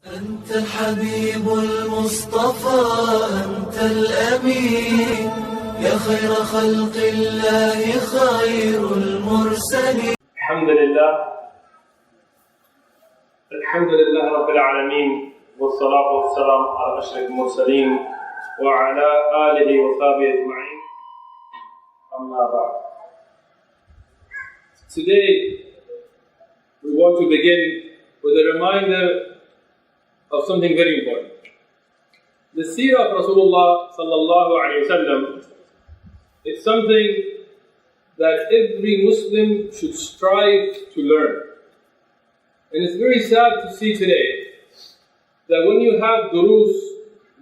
أنت الحبيب المصطفى أنت الأمين يا خير خلق الله خير المرسلين. الحمد لله رب العالمين، والصلاة والسلام على أشرف المرسلين وعلى آله وصحبه أجمعين. أما بعد. Today we want to begin with a reminder of something very important. The Seerah of Rasulullah sallallahu alayhi wa sallam is something that every Muslim should strive to learn. And it's very sad to see today that when you have duroos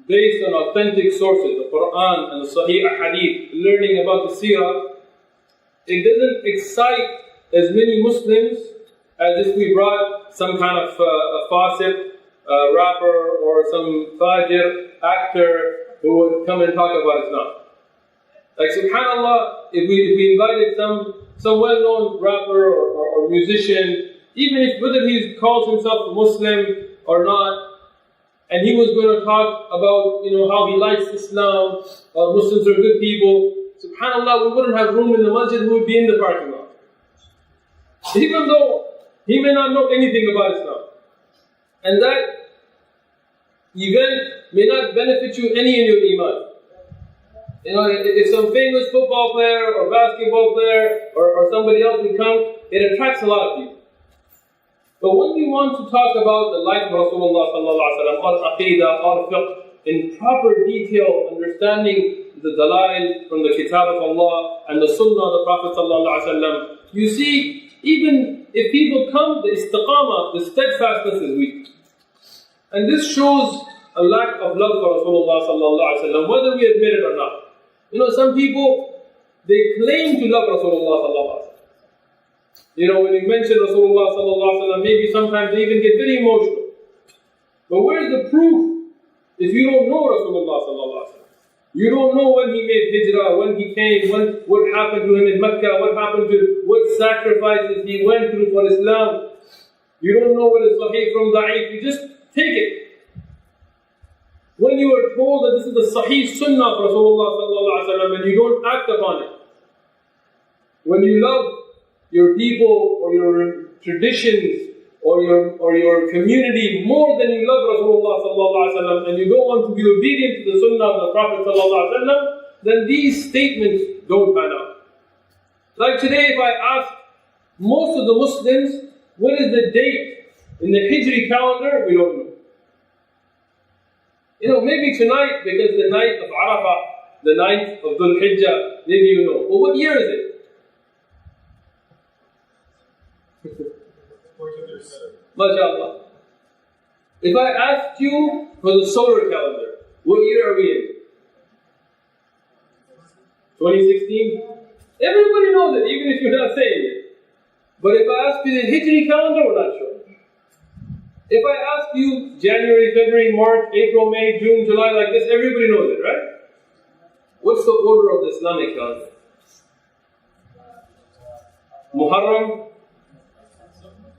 based on authentic sources, the Quran and the Sahih Hadith, learning about the Seerah, it doesn't excite as many Muslims as if we brought some kind of a fasiq, a rapper or some fajr actor who would come and talk about Islam. Like subhanAllah, if we invited some well-known rapper or musician, even if whether he calls himself a Muslim or not, and he was going to talk about how he likes Islam, or Muslims are good people, subhanAllah, we wouldn't have room in the masjid, we would be in the parking lot. Even though he may not know anything about Islam. And that event may not benefit you any in your iman. If some famous football player or basketball player or somebody else would come, it attracts a lot of people. But when we want to talk about the life of Rasulullah sallallahu alaihi wasallam, or aqeedah, or fiqh, in proper detail, understanding the dalail from the kitab of Allah and the sunnah of the Prophet sallallahu alaihi wasallam, you see, even if people come, the istiqamah, the steadfastness is weak. And this shows a lack of love for Rasulullah sallallahu alaihi wasallam, whether we admit it or not. Some people, they claim to love Rasulullah sallallahu alaihi wasallam. When you mention Rasulullah sallallahu alaihi wasallam, maybe sometimes they even get very emotional. But where is the proof if you don't know Rasulullah sallallahu alaihi wasallam? You don't know when he made hijrah, when he came, what happened to him in Mecca, what sacrifices he went through for Islam. You don't know what is sahih from da'if, you just take it. When you are told that this is the sahih sunnah of Rasulullah sallallahu alaihi wasallam and you don't act upon it, when you love your people or your traditions or your community more than you love Rasulullah sallallahu alaihi wasallam, and you don't want to be obedient to the sunnah of the Prophet sallallahu alaihi wasallam, then these statements don't pan out. Like today, if I ask most of the Muslims, what is the date in the Hijri calendar, we don't know. Maybe tonight, because the night of Arafah, the night of Dhul Hijjah, maybe you know. Well, what year is it? MashaAllah. If I asked you for the solar calendar, what year are we in? 2016? Everybody knows it, even if you're not saying it. But if I ask you the Hijri calendar, we're not sure. If I ask you January, February, March, April, May, June, July, like this, everybody knows it, right? What's the order of the Islamic calendar? Muharram,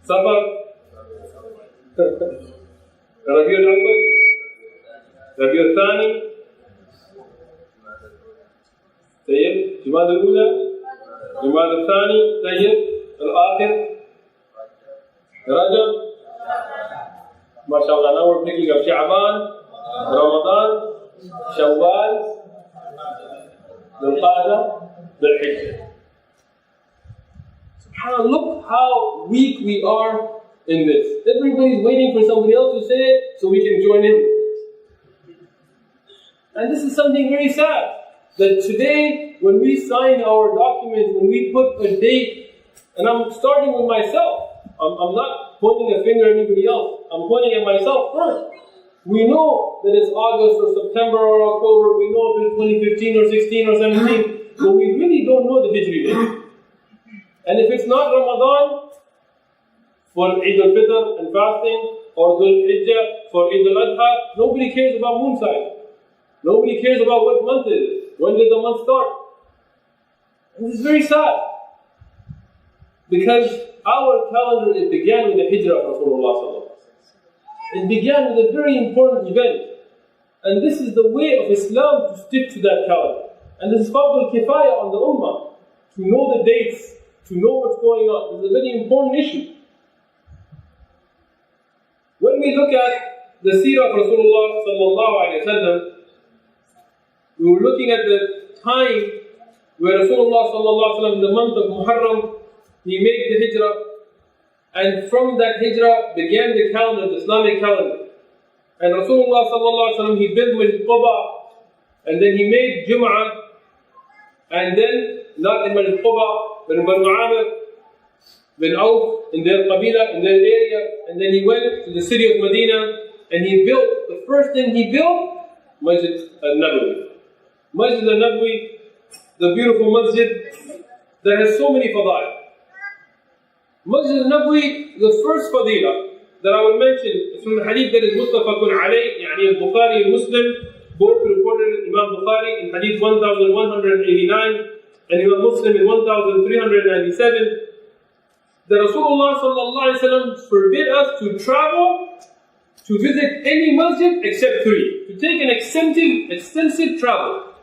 Safar, Rabi al-Awwal, Rabi al-Thani, طيب, Jumad al-Ula, Jumad al-Thani, طيب, al-Akhir, Rajab. MashaAllah, now we're picking up Sha'ban, Ramadan, Shawwal, Dhul Qa'dah, Dhul Hijjah. SubhanAllah, look how weak we are in this. Everybody's waiting for somebody else to say it so we can join in. And this is something very sad, that today when we sign our documents, when we put a date, and I'm starting with myself, I'm not pointing a finger at anybody else, I'm pointing at myself first. We know that it's August or September or October, we know if it's 2015 or 16 or 17, but we really don't know the Hijri date. And if it's not Ramadan, for Eid al-Fitr and fasting, or Dhul Hijjah for Eid al-Adha, nobody cares about moon sign. Nobody cares about what month it is. When did the month start? And this is very sad. Because our calendar, it began with the hijrah of Rasulullah sallallahu alaihi wasallam. It began with a very important event. And this is the way of Islam to stick to that calendar. And this is Fardul Kifaya on the Ummah, to know the dates, to know what's going on. This is a very important issue. When we look at the Seerah of Rasulullah sallallahu alayhi wa sallam, we were looking at the time where Rasulullah sallallahu alayhi wa sallam, in the month of Muharram, he made the hijrah, and from that hijrah began the calendar, the Islamic calendar. And Rasulullah sallallahu alayhi wa sallam, he built Masjid Quba, and then he made Jum'ah, and then, not in Masjid Quba, but in Banu Amir, bin Auf, in their Qabila, in their area, and then he went to the city of Medina, and he built, the first thing he built, Masjid al-Nabawi. Masjid al-Nabawi, the beautiful masjid that has so many fadail. Masjid al-Nabawi, the first fadila that I will mention is from the hadith that is Muttafaqun alayh, yani al-Bukhari and Muslim, both reported Imam Bukhari in hadith 1189 and Imam Muslim in 1397. That Rasulullah sallallahu alayhi wa sallam forbid us to travel to visit any masjid except three. To take an extensive travel.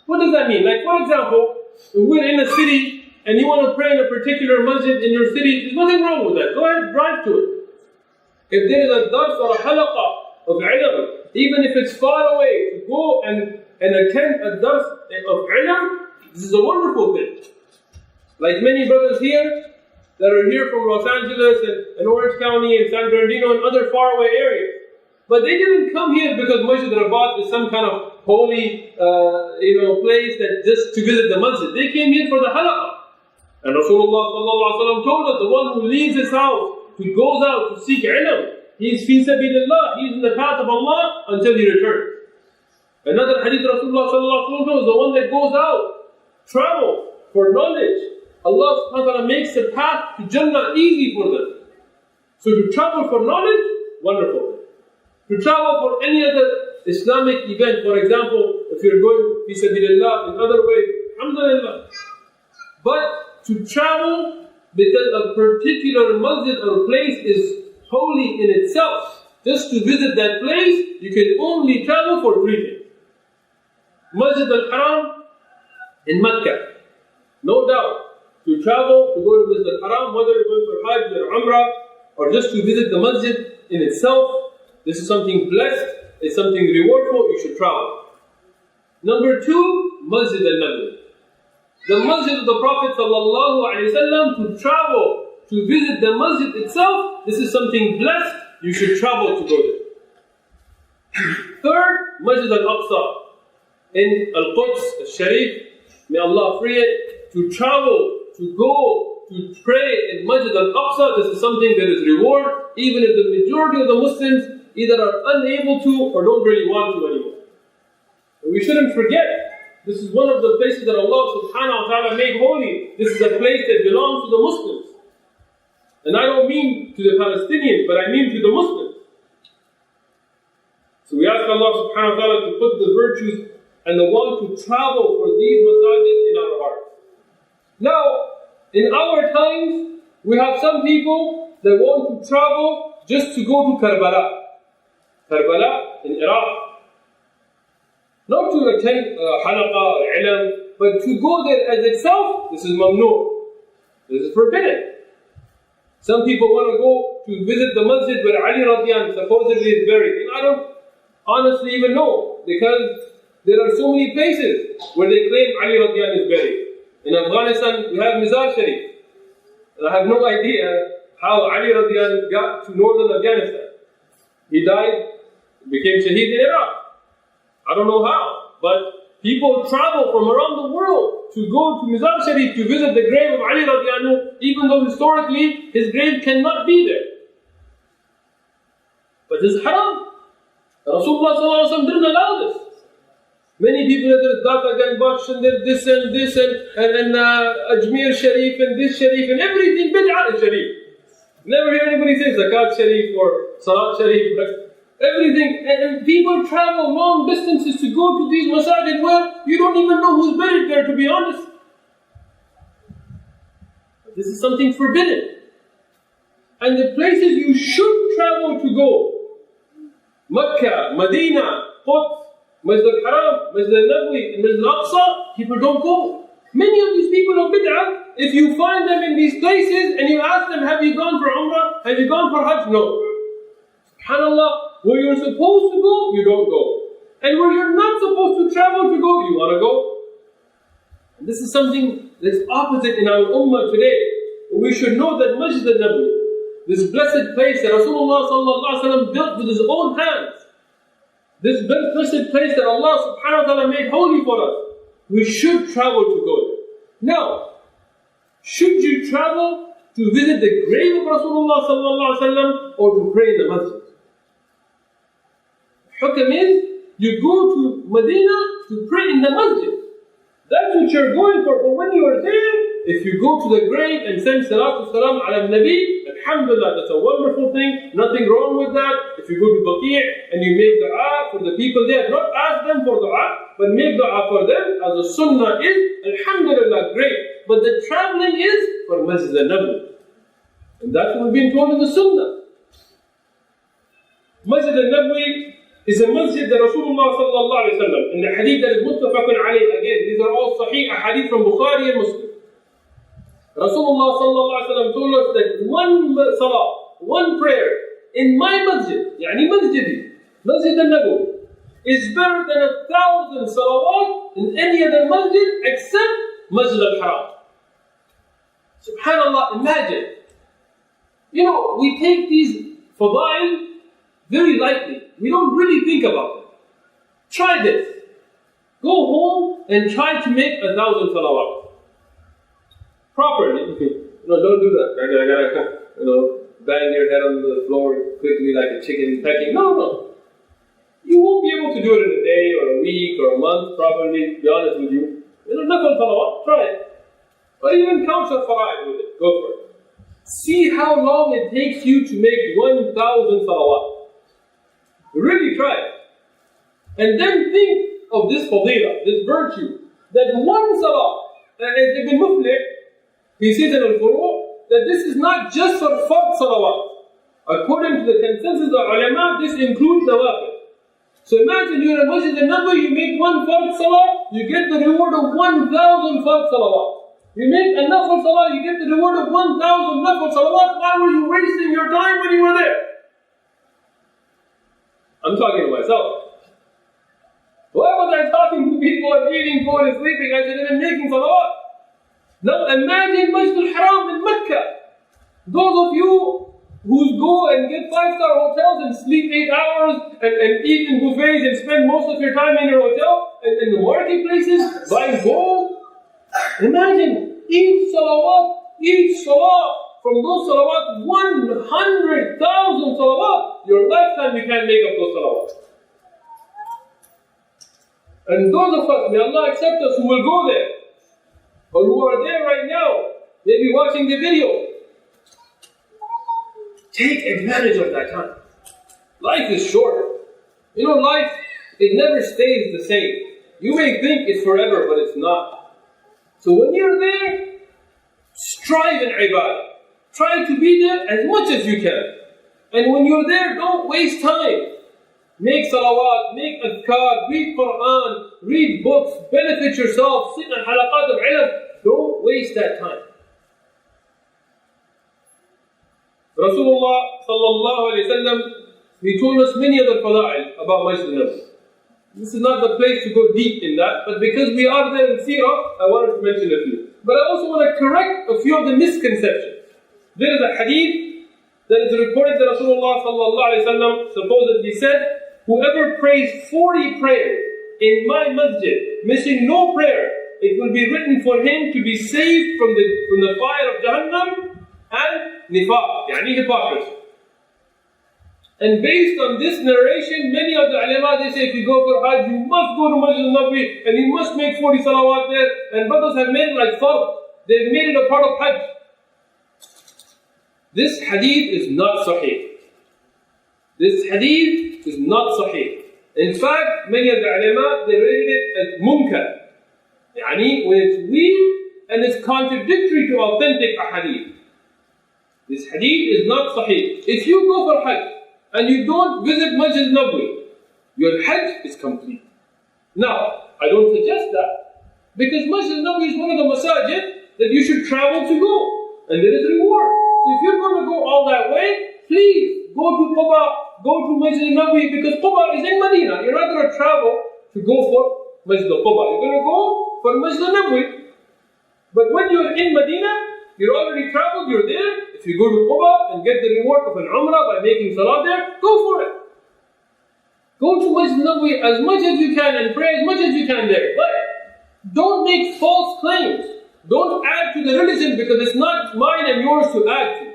What does that mean? Like, for example, if we're in a city and you want to pray in a particular masjid in your city, there's nothing wrong with that. Go ahead, drive to it. If there is a dars or a halaqah of ilm, even if it's far away, to go and attend a dars of ilm, this is a wonderful thing. Like many brothers here that are here from Los Angeles and Orange County and San Bernardino and other faraway areas. But they didn't come here because Masjid Rabat is some kind of holy place that just to visit the masjid. They came here for the halaqah. And Rasulullah told us, the one who leaves his house, who goes out to seek ilm, he is fi sabilillah, he is in the path of Allah until he returns. Another hadith Rasulullah told us, the one that goes out, travel for knowledge, Allah subhanahu wa ta'ala makes the path to Jannah easy for them. So to travel for knowledge, wonderful. To travel for any other Islamic event, for example, if you're going fi sabilillah in other ways, alhamdulillah. But to travel because a particular masjid or place is holy in itself, just to visit that place, you can only travel for three things. Masjid al-Haram in Mecca, no doubt. To travel, to go to Masjid al-Haram, whether you're going for Hajj or Umrah, or just to visit the masjid in itself, this is something blessed, it's something rewardful, you should travel. Number two, Masjid al-Nabawi. The masjid of the Prophet ﷺ, to travel, to visit the masjid itself, this is something blessed, you should travel to go there. Third, Masjid al-Aqsa in Al-Quds, al-Sharif, may Allah free it, to travel, to go, to pray in Masjid al-Aqsa, this is something that is reward, even if the majority of the Muslims either are unable to or don't really want to anymore. And we shouldn't forget, this is one of the places that Allah subhanahu wa ta'ala made holy. This is a place that belongs to the Muslims. And I don't mean to the Palestinians, but I mean to the Muslims. So we ask Allah subhanahu wa ta'ala to put the virtues and the want to travel for these masajid in our hearts. Now, in our times, we have some people that want to travel just to go to Karbala. Karbala in Iraq. Not to attend halaqah or ilm, but to go there as itself, this is mamnu. This is forbidden. Some people want to go to visit the masjid where Ali radiyan supposedly is buried. And I don't honestly even know, because there are so many places where they claim Ali radiyan is buried. In Afghanistan, we have Mizar Sharif. And I have no idea how Ali radiyan got to northern Afghanistan. He died, became shaheed in Iraq. I don't know how, but people travel from around the world to go to Mizar Sharif to visit the grave of Ali radiyan anhu, even though historically his grave cannot be there. But this is haram. Rasulullah didn't allow this. Many people have there's Dhaka Gan Baksh and there's this and Ajmer Sharif and this Sharif and everything bid'ah is Sharif. Never hear anybody say Zakat Sharif or Salat Sharif. Everything, and people travel long distances to go to these masajid where you don't even know who's buried there, to be honest. This is something forbidden. And the places you should travel to go, Makkah, Medina, Quds, Masjid al-Haram, Masjid al-Nabawi, and Masjid al-Aqsa, people don't go. Many of these people of bid'ah, if you find them in these places and you ask them, have you gone for Umrah? Have you gone for Hajj? No. SubhanAllah, where you're supposed to go, you don't go. And where you're not supposed to travel to go, you want to go. And this is something that's opposite in our ummah today. We should know that Masjid al-Nabawi, this blessed place that Rasulullah sallallahu alaihi wasallam built with his own hands, this blessed place that Allah subhanahu wa ta'ala made holy for us, we should travel to go there. Now, should you travel to visit the grave of Rasulullah sallallahu alaihi wasallam or to pray in the masjid? Hukm is, you go to Medina to pray in the masjid. That's what you're going for. But when you are there, if you go to the grave and send salatu salam ala nabi, alhamdulillah, that's a wonderful thing. Nothing wrong with that. If you go to Baqi' and you make dua for the people there, not ask them for dua, but make dua for them, as the sunnah is, alhamdulillah, great. But the traveling is for Masjid al-Nabawi. And that's what we've been told in the sunnah. Masjid al-Nabawi is a masjid that Rasulullah sallallahu alayhi wa sallam, in the hadith that is muttafaqun alayh, again, these are all sahih hadith from Bukhari and Muslim. Rasulullah sallallahu alayhi wa sallam told us that one salah, one prayer in my masjid, yani masjidi, Masjid al-Nabawi, is better than 1,000 salawat in any other masjid except Masjid al-Haram. SubhanAllah, imagine. You know, we take these fadail very lightly. We don't really think about it. Try this. Go home and try to make 1,000 salawat. Properly. No, don't do that. Bang your head on the floor quickly like a chicken pecking. No. You won't be able to do it in a day or a week or a month, probably, to be honest with you. Nafal salawat, try it. Or even count your fara'id with it. Go for it. See how long it takes you to make 1,000 salawat. Really try it. And then think of this fadila, this virtue, that one salah, as Ibn Muflih, he says in al-Furu', that this is not just for fard salawat. According to the consensus of ulama, this includes nawafil. So imagine you're in a Masjid al-Nabawi, you make one fard salah, you get the reward of 1,000 fard salawat. You make a nafal salah, you get the reward of 1,000 nafal salawat. Why were you wasting your time when you were there? I'm talking to myself. Why was I talking to people and eating food and sleeping? I should have been making salawat. Now imagine Masjid al-Haram in Mecca. Those of you who go and get 5-star hotels and sleep 8 hours and eat in buffets and spend most of your time in your hotel and in the marketplaces buying gold. Imagine each salah from those salawat, 100,000 salawat. Your lifetime you can't make up those salawat. And those of us, may Allah accept us, who will go there, or who are there right now, maybe watching the video, take advantage of that time. Life is short. Life, it never stays the same. You may think it's forever, but it's not. So when you're there, strive in ibadah. Try to be there as much as you can. And when you're there, don't waste time. Make salawat, make adhkar, read Quran, read books, benefit yourself, sit in halaqat of ilm. Don't waste that time. Rasulullah sallallahu alayhi wa sallam, he told us many other fada'il about Masjid al-Nabawi. This is not the place to go deep in that, but because we are there in Seerah, I wanted to mention a few. But I also want to correct a few of the misconceptions. There is a hadith that is reported that Rasulullah sallallahu alayhi wa sallam supposedly said, whoever prays 40 prayers in my masjid, missing no prayer, it will be written for him to be saved from the fire of Jahannam and nifaq, yani hypocrisy. And based on this narration, many of the ulama, they say if you go for Hajj, you must go to Masjid al-Nabawi and you must make 40 salawat there. And brothers have made it like fard. They've made it a part of Hajj. This hadith is not sahih. This hadith is not sahih. In fact, many of the ulama, they rated it as munkar. Yani when it's weak and it's contradictory to authentic ahadith. This hadith is not sahih. If you go for Hajj and you don't visit Masjid Nabawi, your Hajj is complete. Now, I don't suggest that, because Masjid Nabawi is one of the masajid that you should travel to go, and there is reward. So if you're going to go all that way, please go to Quba, go to Masjid Nabawi, because Quba is in Medina. You're not going to travel to go for Masjid Quba. You're going to go for Masjid Nabawi. But when you're in Medina, you're already traveled, you're there. If you go to Quba and get the reward of an Umrah by making Salah there, go for it. Go to Masjid Nabawi as much as you can and pray as much as you can there. But don't make false claims. Don't add to the religion, because it's not mine and yours to add to.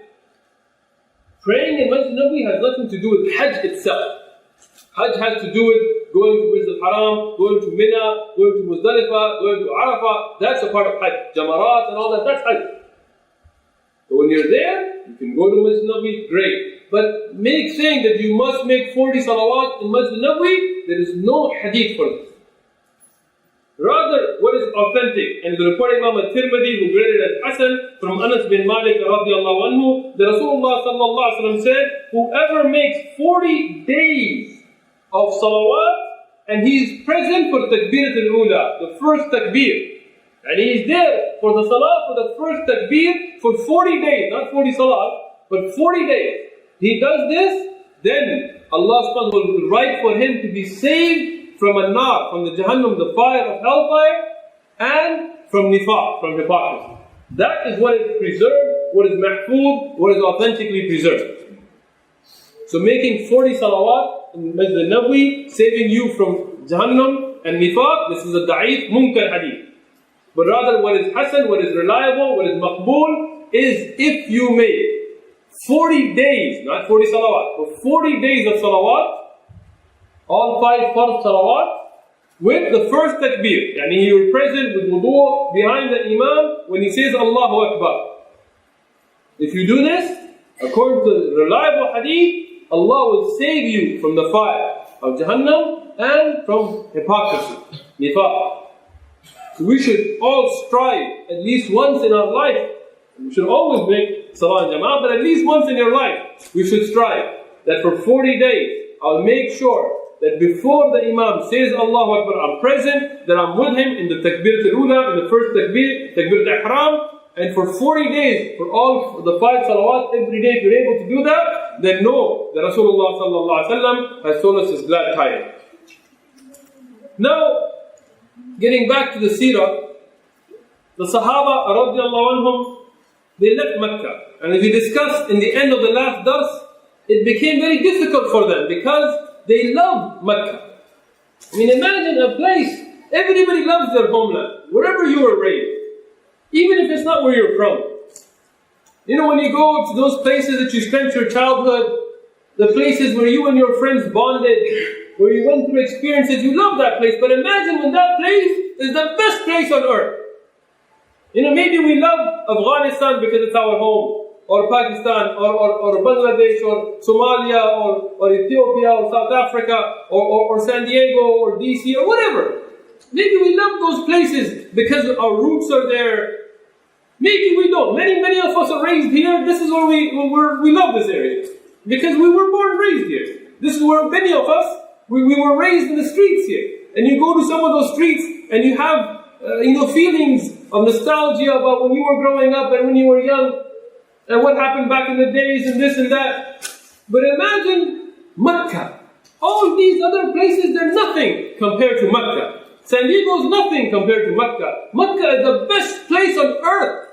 Praying in Masjid Nabawi has nothing to do with Hajj itself. Hajj has to do with going to Masjid al-Haram, going to Mina, going to Muzdalifah, going to Arafah. That's a part of Hajj. Jamarat and all that, that's Hajj. So when you're there, you can go to Masjid Nabawi, great. But saying that you must make 40 salawat in Masjid Nabawi, there is no hadith for this. Rather, what is authentic, and the reporting Imam al-Tirmidhi, who graded as Hasan, from Anas bin Malik radiallahu anhu, the Rasulullah sallallahu alaihi wasallam said, whoever makes 40 days of salawat, and he is present for takbirat al-ula, the first takbir, and he is there for the salah, for the first takbir, for 40 days, not 40 salat, but 40 days. He does this, then Allah subhanahu wa ta'ala will write for him to be saved from a nar, from the Jahannam, the fire of hellfire, and from nifaq, from hypocrisy. That is what is preserved, what is mahfooz, what is authentically preserved. So making 40 salawat in Masjid Nabawi, saving you from Jahannam and nifaq, this is a da'if, munkar hadith. But rather what is hasan, what is reliable, what is maqbool, is if you make 40 days, not 40 salawat, but 40 days of salawat, all 5 fard salawat, with the first takbir. Yani you're present with wudu behind the imam when he says Allahu Akbar. If you do this, according to the reliable hadith, Allah will save you from the fire of Jahannam and from hypocrisy, nifaq. So we should all strive at least once in our life. We should always make salah and jama'ah, but at least once in your life, we should strive that for 40 days, I'll make sure that before the imam says Allahu Akbar, I'm present, that I'm with him in the takbir al-ula, in the first takbir, takbir al-ihram, and for 40 days, for all the 5 salawat every day, if you're able to do that, then know that Rasulullah sallallahu alaihi wasallam has told us his glad tidings. Now, getting back to the Seerah, the Sahaba radiallahu anhum, they left Mecca. And as we discussed in the end of the last dars, it became very difficult for them because they loved Mecca. I mean, imagine a place, everybody loves their homeland, wherever you were raised, even if it's not where you're from. You know, when you go to those places that you spent your childhood, the places where you and your friends bonded, where you went through experiences, you love that place. But imagine when that place is the best place on earth. You know, maybe we love Afghanistan because it's our home, or Pakistan, or Bangladesh, or Somalia, or Ethiopia, or South Africa, or San Diego, or DC, or whatever. Maybe we love those places because our roots are there. Maybe we don't. Many of us are raised here. This is where we love this area. Because we were born and raised here. This is where many of us, we were raised in the streets here. And you go to some of those streets and you have feelings of nostalgia about when you were growing up and when you were young and what happened back in the days and this and that. But imagine Mecca. All these other places, they're nothing compared to Mecca. San Diego is nothing compared to Mecca. Mecca is the best place on earth.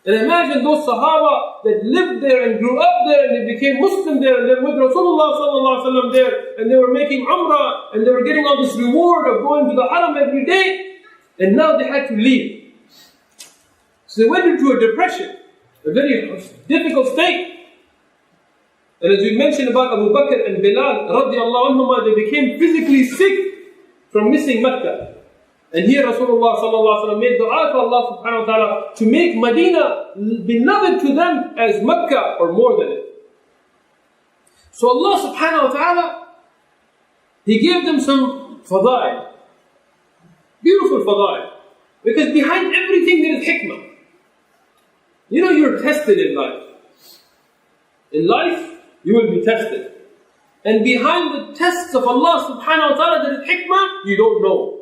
And imagine those Sahaba that lived there and grew up there and they became Muslim there and they're with Rasulullah sallallahu alaihi wasallam there and they were making Umrah and they were getting all this reward of going to the Haram every day, and now they had to leave. So they went into a depression, a very difficult state. And as we mentioned about Abu Bakr and Bilal radiallahu anhuma, they became physically sick from missing Mecca. And here Rasulullah sallallahu alaihi wasallam made dua to Allah subhanahu wa ta'ala to make Medina beloved to them as Mecca or more than it. So Allah subhanahu wa ta'ala, He gave them some fadail, beautiful fadail, because behind everything there is hikmah. You know, you're tested in life. In life, you will be tested. And behind the tests of Allah subhanahu wa ta'ala, there is hikmah, you don't know.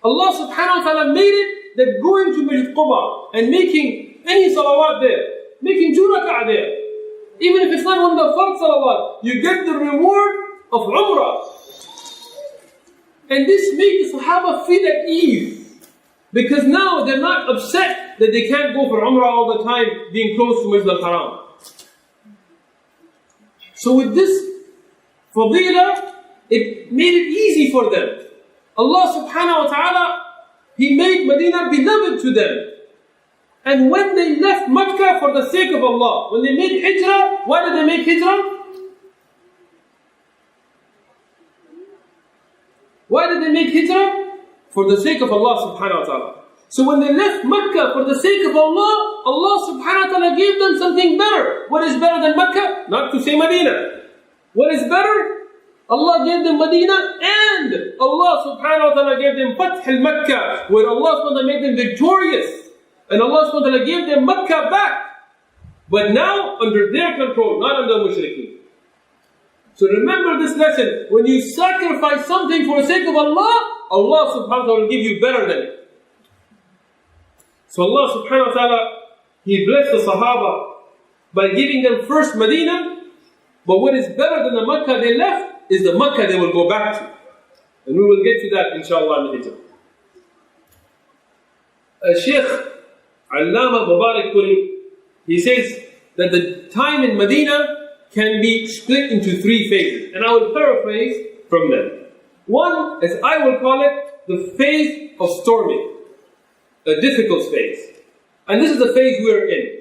Allah subhanahu wa ta'ala made it that going to Masjid Quba and making any salawat there, making 2 rak'ah there, even if it's not one of the fard salawat, you get the reward of Umrah. And this made the Sahaba feel at ease, because now they're not upset that they can't go for Umrah all the time, being close to Masjid al-Haram. So with this fadilah, it made it easy for them. Allah subhanahu wa ta'ala, He made Medina beloved to them. And when they left Makkah for the sake of Allah, when they made hijrah, why did they make hijrah? Why did they make hijrah? For the sake of Allah subhanahu wa ta'ala. So when they left Makkah for the sake of Allah, Allah subhanahu wa ta'ala gave them something better. What is better than Makkah? Not to say Medina. What is better? Allah gave them Medina, and Allah subhanahu wa ta'ala gave them Fath al-Makkah, where Allah subhanahu wa ta'ala made them victorious. And Allah subhanahu wa ta'ala gave them Makkah back. But now under their control, not under mushrikeen. So remember this lesson. When you sacrifice something for the sake of Allah, Allah subhanahu wa ta'ala will give you better than it. So Allah subhanahu wa ta'ala, He blessed the Sahaba by giving them first Medina. But what is better than the Makkah they left is the Makkah they will go back to. And we will get to that inshallah in the hijrah. Shaykh Allama Mubarak Puri, he says that the time in Medina can be split into 3 phases. And I will paraphrase from them. One, as I will call it, the phase of storming. A difficult phase. And this is the phase we are in.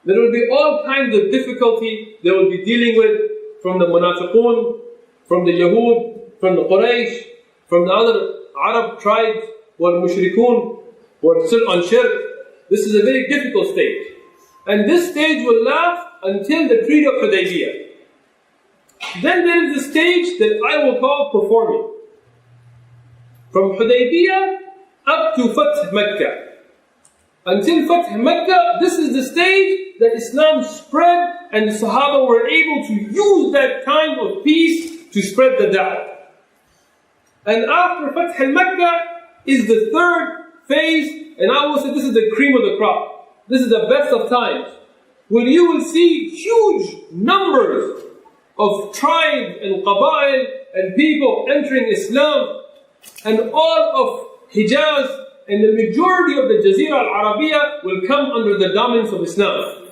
There will be all kinds of difficulty they will be dealing with, from the Munafiqun, from the Yahud, from the Quraysh, from the other Arab tribes, who are Mushrikun, who are still on Shirk. This is a very difficult stage. And this stage will last until the Treaty of Hudaybiyah. Then there is a stage that I will call performing. From Hudaybiyah up to Fath Makkah. Until Fath Makkah, this is the stage that Islam spread, and the Sahaba were able to use that time of peace to spread the da'wah. And after Fath Makkah is the 3rd phase, and I will say this is the cream of the crop. This is the best of times, when you will see huge numbers of tribes and qabail and people entering Islam, and all of Hijaz and the majority of the Jazira al-Arabiya will come under the dominance of Islam.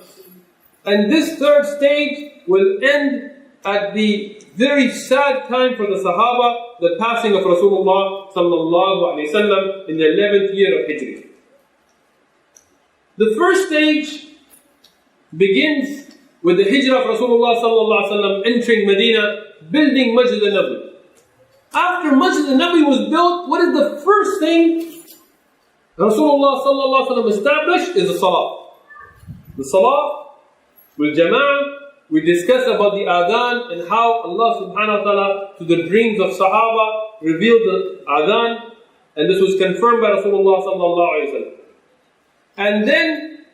And this 3rd stage will end at the very sad time for the Sahaba, the passing of Rasulullah sallallahu alaihi wasallam in the 11th year of Hijri. The first stage begins with the Hijrah of Rasulullah sallallahu alaihi wasallam entering Medina, building Masjid al-Nabi. After Masjid al-Nabi was built, what is the first thing Rasulullah sallallahu alaihi wasallam established? Is the Salah. The Salah with Jama'ah. We discuss about the Adhan and how Allah subhanahu wa ta'ala to the dreams of Sahaba revealed the Adhan, and this was confirmed by Rasulullah sallallahu alaihi wasallam. And then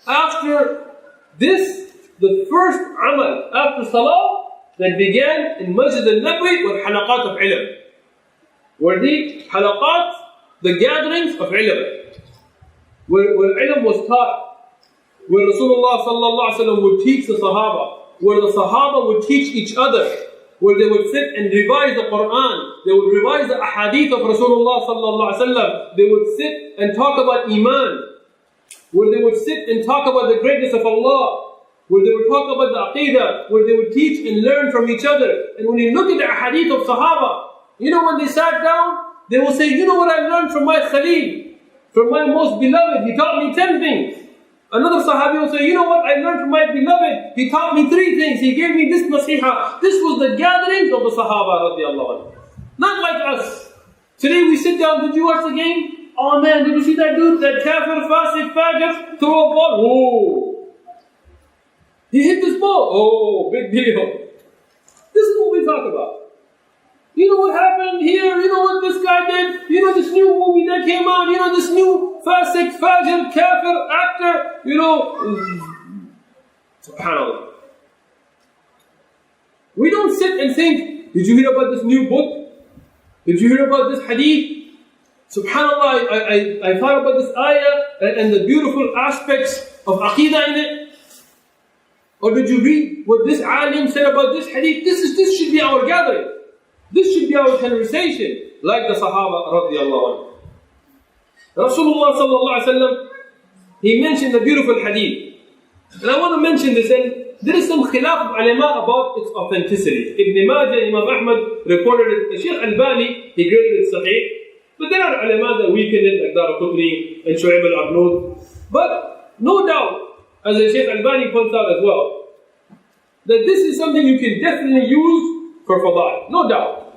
after this, the first amal after Salah that began in Masjid al-Nabi were halaqat of ilm. Were the halaqat, the gatherings of ilm, where ilm was taught, where Rasulullah sallallahu alaihi wasallam would teach the Sahaba, where the Sahaba would teach each other, where they would sit and revise the Quran, they would revise the ahadith of Rasulullah sallallahu alaihi wasallam, they would sit and talk about Iman, where they would sit and talk about the greatness of Allah, where they would talk about the Aqidah, where they would teach and learn from each other. And when you look at the ahadith of Sahaba, you know, when they sat down, they will say, you know what I learned from my Khalil, from my most beloved, he taught me 10 things. Another Sahabi will say, you know what I learned from my beloved, he taught me 3 things, he gave me this nasiha. This was the gatherings of the Sahaba radiallahu anhu. Not like us. Today we sit down, did you watch the game? Oh man, did you see that dude, that kafir, fasik, fajr, throw a ball? Whoa. He hit this ball. Oh, big deal. This is what we talk about. You know what happened here? You know what this guy did? You know this new movie that came out? You know this new fasik, fajr, kafir actor? You know, subhanAllah. We don't sit and think, did you hear about this new book? Did you hear about this hadith? SubhanAllah, I thought about this ayah and the beautiful aspects of aqidah in it. Or did you read what this alim said about this hadith? This should be our gathering. This should be our conversation, like the Sahaba radiallahu anhu. Rasulullah sallallahu alaihi wasallam, he mentioned a beautiful hadith. And I want to mention this, and there is some khilaf of ulama about its authenticity. Ibn Majah, Imam Ahmad reported it. Shaykh Albani, he graded it sahih. But there are ulama that weaken it, like Daraqutni and Shu'aib al-Abnood. But no doubt, as Shaykh Albani points out as well, that this is something you can definitely use for fadail, no doubt.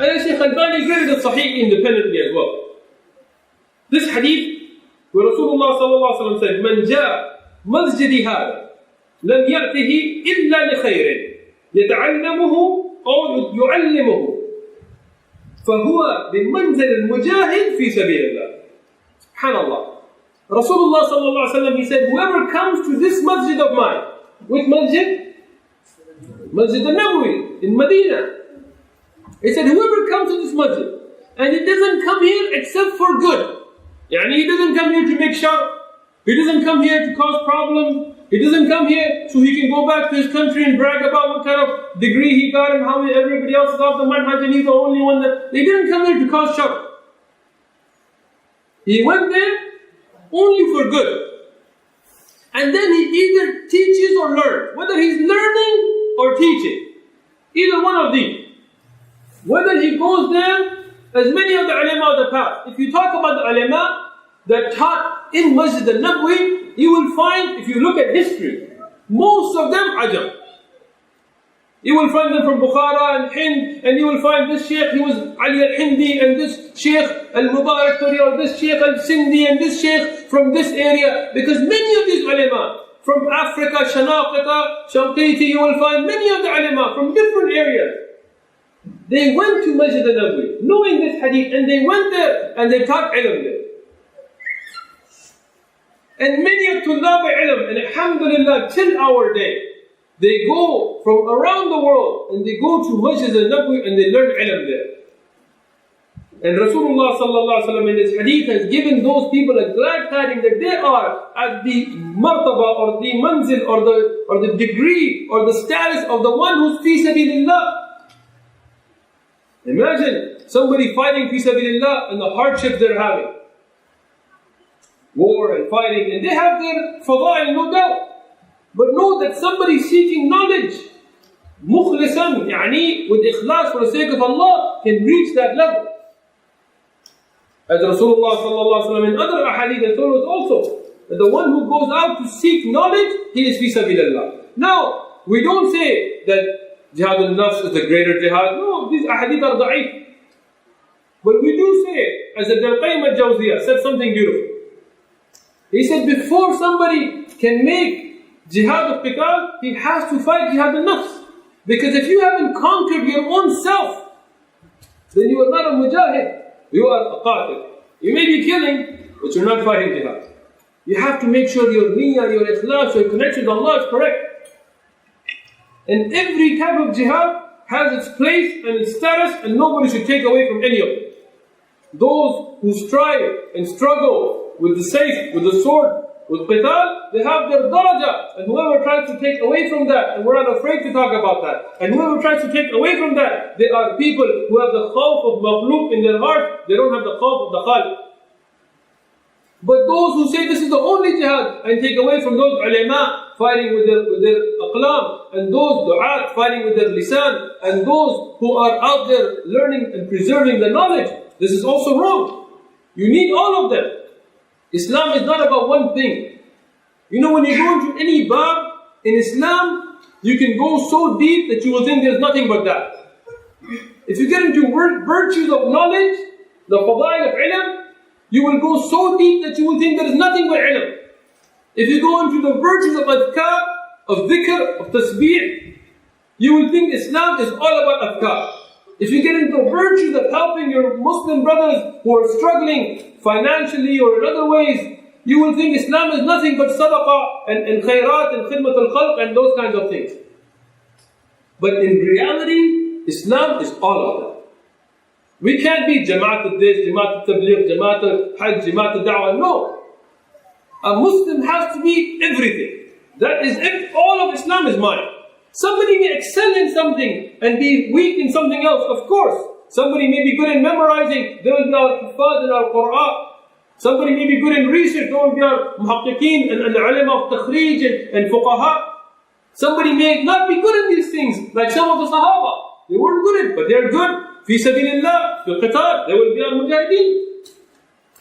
And Shaykh Albani graded it sahih independently as well. This hadith, where Rasulullah sallallahu alaihi wasallam said, "Man jaa masjidi hada, lam ya'tihi illa li khayrin, yata'allamuhu aw yu'allimuhu, fahuwa bimanzil al-mujahid fi sabilillah." Subhanallah. Rasulullah sallallahu alaihi wasallam, he said, whoever comes to this masjid of mine, which masjid? Masjid al-Nabawi in Medina. He said, whoever comes to this masjid, and he doesn't come here except for good. Yani he doesn't come here to make sharp. He doesn't come here to cause problems. He doesn't come here so he can go back to his country and brag about what kind of degree he got and how everybody else is off the manhaj and he's the only one that... He didn't come here to cause sharp. He went there only for good. And then he either teaches or learns. Whether he's learning or teaching. Either one of these. Whether he goes there, as many of the ulama of the past, if you talk about the ulama that taught in Masjid al-Nabawi, you will find, if you look at history, most of them ajam. You will find them from Bukhara and Hind, and you will find this Shaykh, he was Ali al-Hindi, and this Shaykh al-Mubarak Turi, or this Shaykh al-Sindhi, and this Shaykh from this area. Because many of these ulama, from Africa, Shanaqita, Shanqiti, you will find many of the ulama from different areas. They went to Masjid al-Nabawi, knowing this hadith, and they went there, and they taught ilm there. And many of Tullab ilm, and alhamdulillah, till our day, they go from around the world, and they go to Masjid al-Nabawi, and they learn ilm there. And Rasulullah sallallahu alaihi wasallam in this hadith has given those people a glad tidings that they are at the martaba, or the manzil, or the degree, or the status of the one who's fi sabilillah. Imagine somebody fighting fi sabilillah and the hardships they're having. War and fighting, and they have their fadail, no doubt. But know that somebody seeking knowledge, mukhlisan, yani with ikhlas for the sake of Allah, can reach that level. As Rasulullah sallallahu alaihi wasallam in other ahadith has told us also, that the one who goes out to seek knowledge, he is fi sabilillah. Now, we don't say that Jihad al-Nafs is the greater jihad. No, these ahadith are da'if. But we do say, as Ibn al-Qayyim al-Jawziyah said something beautiful. He said, before somebody can make jihad al-qital, he has to fight jihad al-Nafs. Because if you haven't conquered your own self, then you are not a mujahid. You are a qatil. You may be killing, but you're not fighting jihad. You have to make sure your niyyah, your ikhlas, your connection to Allah is correct. And every type of jihad has its place and its status, and nobody should take away from any of it. Those who strive and struggle with the sayf, with the sword, with qital, they have their daraja. And whoever tries to take away from that, and we're not afraid to talk about that, and whoever tries to take away from that, they are people who have the khawf of makhluq in their heart, they don't have the khawf of the khaliq. But those who say this is the only jihad, and take away from those ulama fighting with their aqlam, and those du'at fighting with their lisan, and those who are out there learning and preserving the knowledge, this is also wrong. You need all of them. Islam is not about one thing. You know, when you go into any bab in Islam, you can go so deep that you will think there's nothing but that. If you get into virtues of knowledge, the fadail of ilm, you will go so deep that you will think there is nothing but ilm. If you go into the virtues of adhkar, of dhikr, of tasbih, you will think Islam is all about adhkar. If you get into the virtues of helping your Muslim brothers who are struggling financially or in other ways, you will think Islam is nothing but sadaqah and khairat and khidmat al-khalq and those kinds of things. But in reality, Islam is all of that. We can't be Jama'at al-This, Jama'at al-Tabligh, Jama'at al-Hajj, Jama'at al-Dawah. No. A Muslim has to be everything. That is it. All of Islam is mine. Somebody may excel in something and be weak in something else, of course. Somebody may be good in memorizing, there will be our Hufad and our Qur'an. Somebody may be good in research, there will be our Muhaqqiqeen and the ulama of Takhrij and Fuqaha. Somebody may not be good in these things, like some of the Sahaba. They weren't good in it, but they're good. Fi sabilillah, fi qital, they will be our Mujahideen.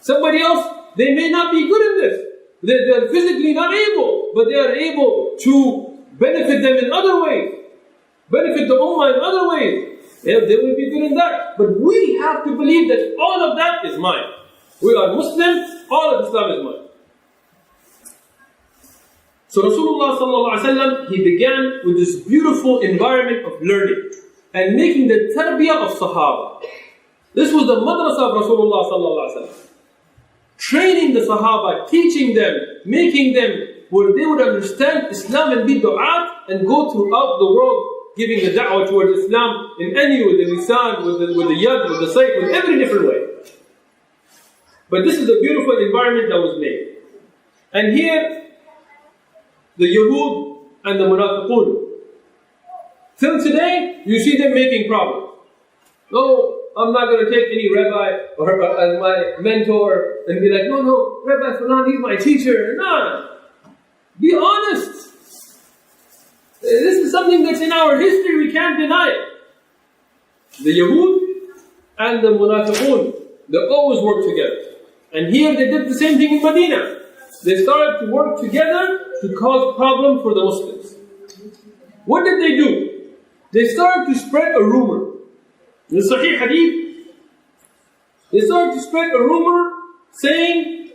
Somebody else, they may not be good in this. They're physically not able, but they are able to benefit them in other ways. Benefit the Ummah in other ways. Yeah, they will be good in that. But we have to believe that all of that is mine. We are Muslims, all of Islam is mine. So Rasulullah sallallahu alaihi wasallam, he began with this beautiful environment of learning and making the tarbiyah of Sahaba. This was the madrasa of Rasulullah sallallahu alaihi wasallam. Training the Sahaba, teaching them, making them where they would understand Islam and be du'at and go throughout the world giving the da'wah towards Islam in any with the lisan, with the yad, with the sight, with every different way. But this is the beautiful environment that was made. And here, the Yahud and the Munafiqun. Till today, you see them making problems. No, I'm not going to take any rabbi or as my mentor and be like, no, Rabbi Fulan, he's my teacher. No. Be honest. This is something that's in our history, we can't deny it. The Yahud and the Munafiqun, they always work together. And here they did the same thing in Medina. They started to work together to cause problems for the Muslims. What did they do? They started to spread a rumor. In the Sahih Hadith, they started to spread a rumor saying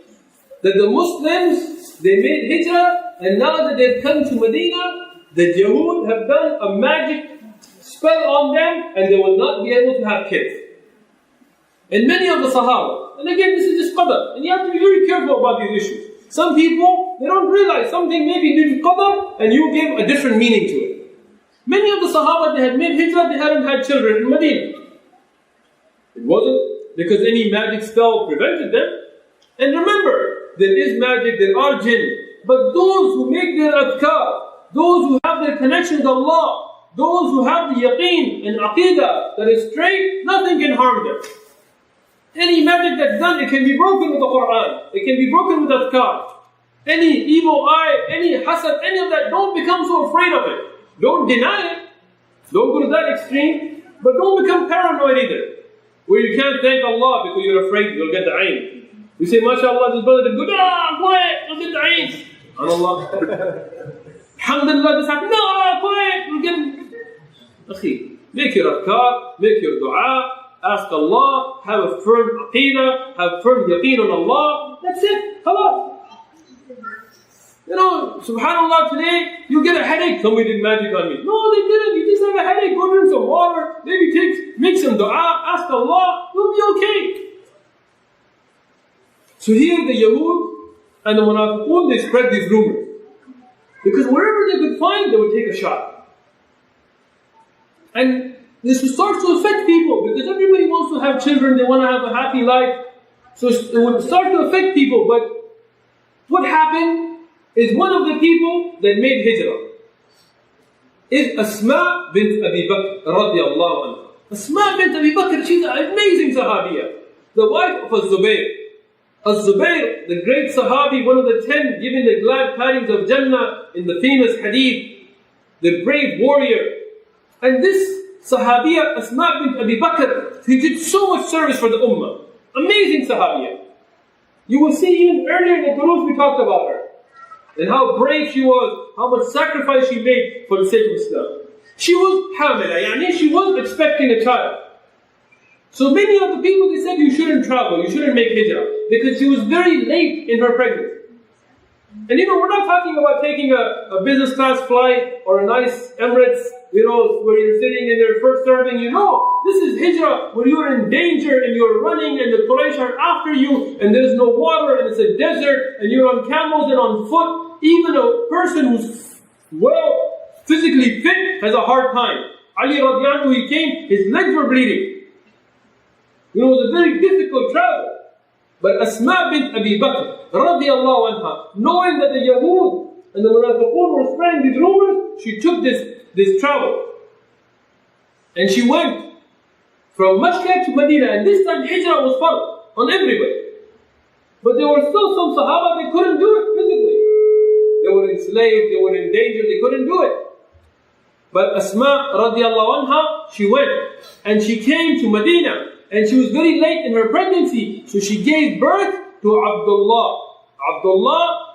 that the Muslims, they made hijrah, and now that they've come to Medina, the Yahud have done a magic spell on them and they will not be able to have kids. And many of the Sahaba, and again this is just qadar, and you have to be very careful about these issues. Some people, they don't realize something may be due to qadar and you give a different meaning to it. Many of the Sahaba, they had made hijrah, they hadn't had children in Medina. It wasn't because any magic spell prevented them. And remember, there is magic, there are jinn, but those who make their adhkar, those who have their connection with Allah, those who have the yaqeen and aqidah that is straight, nothing can harm them. Any magic that's done, it can be broken with the Quran, it can be broken with adhkar. Any evil eye, any hasad, any of that, don't become so afraid of it. Don't deny it, don't go to that extreme, but don't become paranoid either, where you can't thank Allah because you're afraid you'll get the ayn. You say, MashaAllah, this brother did good, quiet, you'll get the ayn. Allah. Alhamdulillah, this happened. No, quiet, you'll get it. Make your adhkar, make your dua, ask Allah, have a firm aqidah, have firm yaqeen on Allah. That's it. Khalas. You know, subhanAllah, today you get a headache. Somebody did magic on me. No, they didn't. You just have a headache. Go drink some water. Maybe make some dua. Ask Allah. You'll be okay. So here the Yahud and the Munafiqun, they spread these rumors. Because wherever they could find, they would take a shot. And this starts to affect people because everybody wants to have children. They want to have a happy life. So it would start to affect people. But what happened is one of the people that made hijrah is Asma bint Abi Bakr radiallahu anha. Asma bint Abi Bakr, she's an amazing sahabiya, the wife of Az-Zubayr. Az-Zubayr, the great sahabi, one of the 10 given the glad tidings of Jannah in the famous hadith, the brave warrior. And this sahabiya, Asma bint Abi Bakr, he did so much service for the ummah. Amazing sahabiya. You will see even earlier in the duroos we talked about her. And how brave she was, how much sacrifice she made for the sake of Islam. She was hamila, she was expecting a child. So many of the people, they said you shouldn't travel, you shouldn't make hijrah, because she was very late in her pregnancy. And we're not talking about taking a business class flight or a nice Emirates, where you're sitting in their first serving. This is hijrah, where you're in danger and you're running and the Quraysh are after you and there's no water and it's a desert and you're on camels and on foot. Even a person who's well physically fit, has a hard time. Ali radiallahu anhu, he came, his legs were bleeding. It was a very difficult travel. But Asma bint Abi Bakr radiallahu anha, knowing that the Yahud and the Munafiqun were spreading these rumors, she took this travel. And she went from Makkah to Medina, and this time Hijrah was fard on everybody. But there were still some Sahaba, they couldn't do it physically. They were enslaved, they were in danger, they couldn't do it. But Asma radiallahu anha, she went, and she came to Medina, and she was very late in her pregnancy, so she gave birth to Abdullah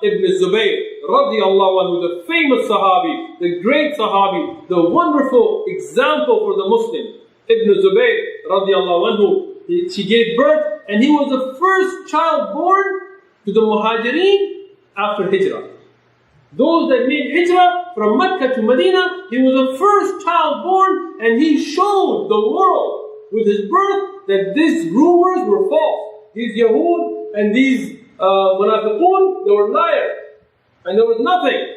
ibn Zubayr radiallahu anhu, the famous Sahabi, the great Sahabi, the wonderful example for the Muslim. Ibn Zubayr radiallahu anhu, she gave birth, and he was the first child born to the Muhajirin after Hijrah. Those that made Hijrah from Mecca to Medina, he was the first child born, and he showed the world with his birth that these rumors were false. These Yahud and these Munafiqun, they were liars. And there was nothing.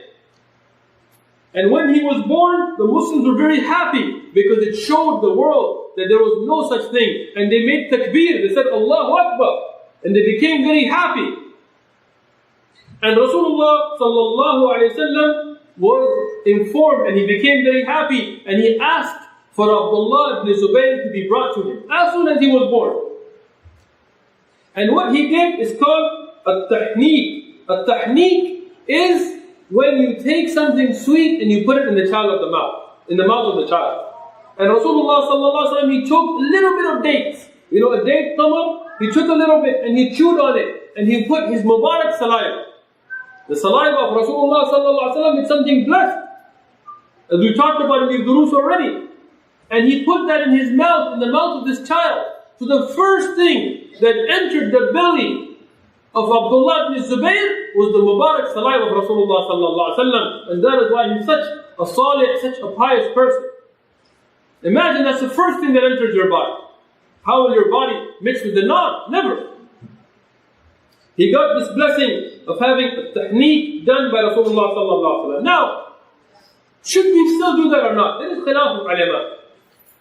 And when he was born, the Muslims were very happy because it showed the world that there was no such thing. And they made takbir, they said Allahu Akbar. And they became very happy. And Rasulullah sallallahu alayhi wasallam was informed, and he became very happy, and he asked for Abdullah ibn Zubayr to be brought to him as soon as he was born. And what he did is called a-tahneek. A-tahneek is when you take something sweet and you put it in the child of the mouth, in the mouth of the child. And Rasulullah sallallahu alaihi wasallam, he took a little bit of dates, a date tamar, he took a little bit and he chewed on it, and he put his mubarak saliva. The saliva of Rasulullah sallallahu alaihi wasallam is something blessed, as we talked about in these durus already. And he put that in his mouth, in the mouth of this child. So the first thing that entered the belly of Abdullah ibn Zubayr was the mubarak saliva of Rasulullah sallallahu alaihi wasallam. And that is why he's such a salih, such a pious person. Imagine that's the first thing that enters your body. How will your body mix with the naan? Never. He got this blessing of having a tahneek done by Rasulullah sallallahu alaihi wasallam. Now, should we still do that or not? There is khilaf of ulama.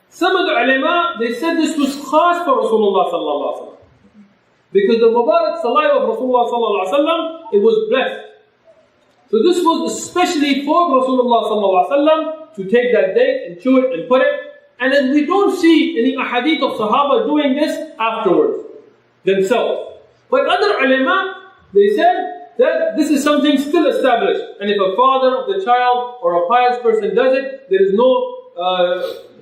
Some of the ulama, they said this was khas for Rasulullah sallallahu alaihi wasallam. Because the mubarak saliva of Rasulullah sallallahu alaihi wasallam, it was blessed. So this was especially for Rasulullah sallallahu alaihi wasallam to take that date and chew it and put it. And then we don't see any ahadith of Sahaba doing this afterwards, themselves. But other ulama, they said that this is something still established. And if a father of the child or a pious person does it, there is no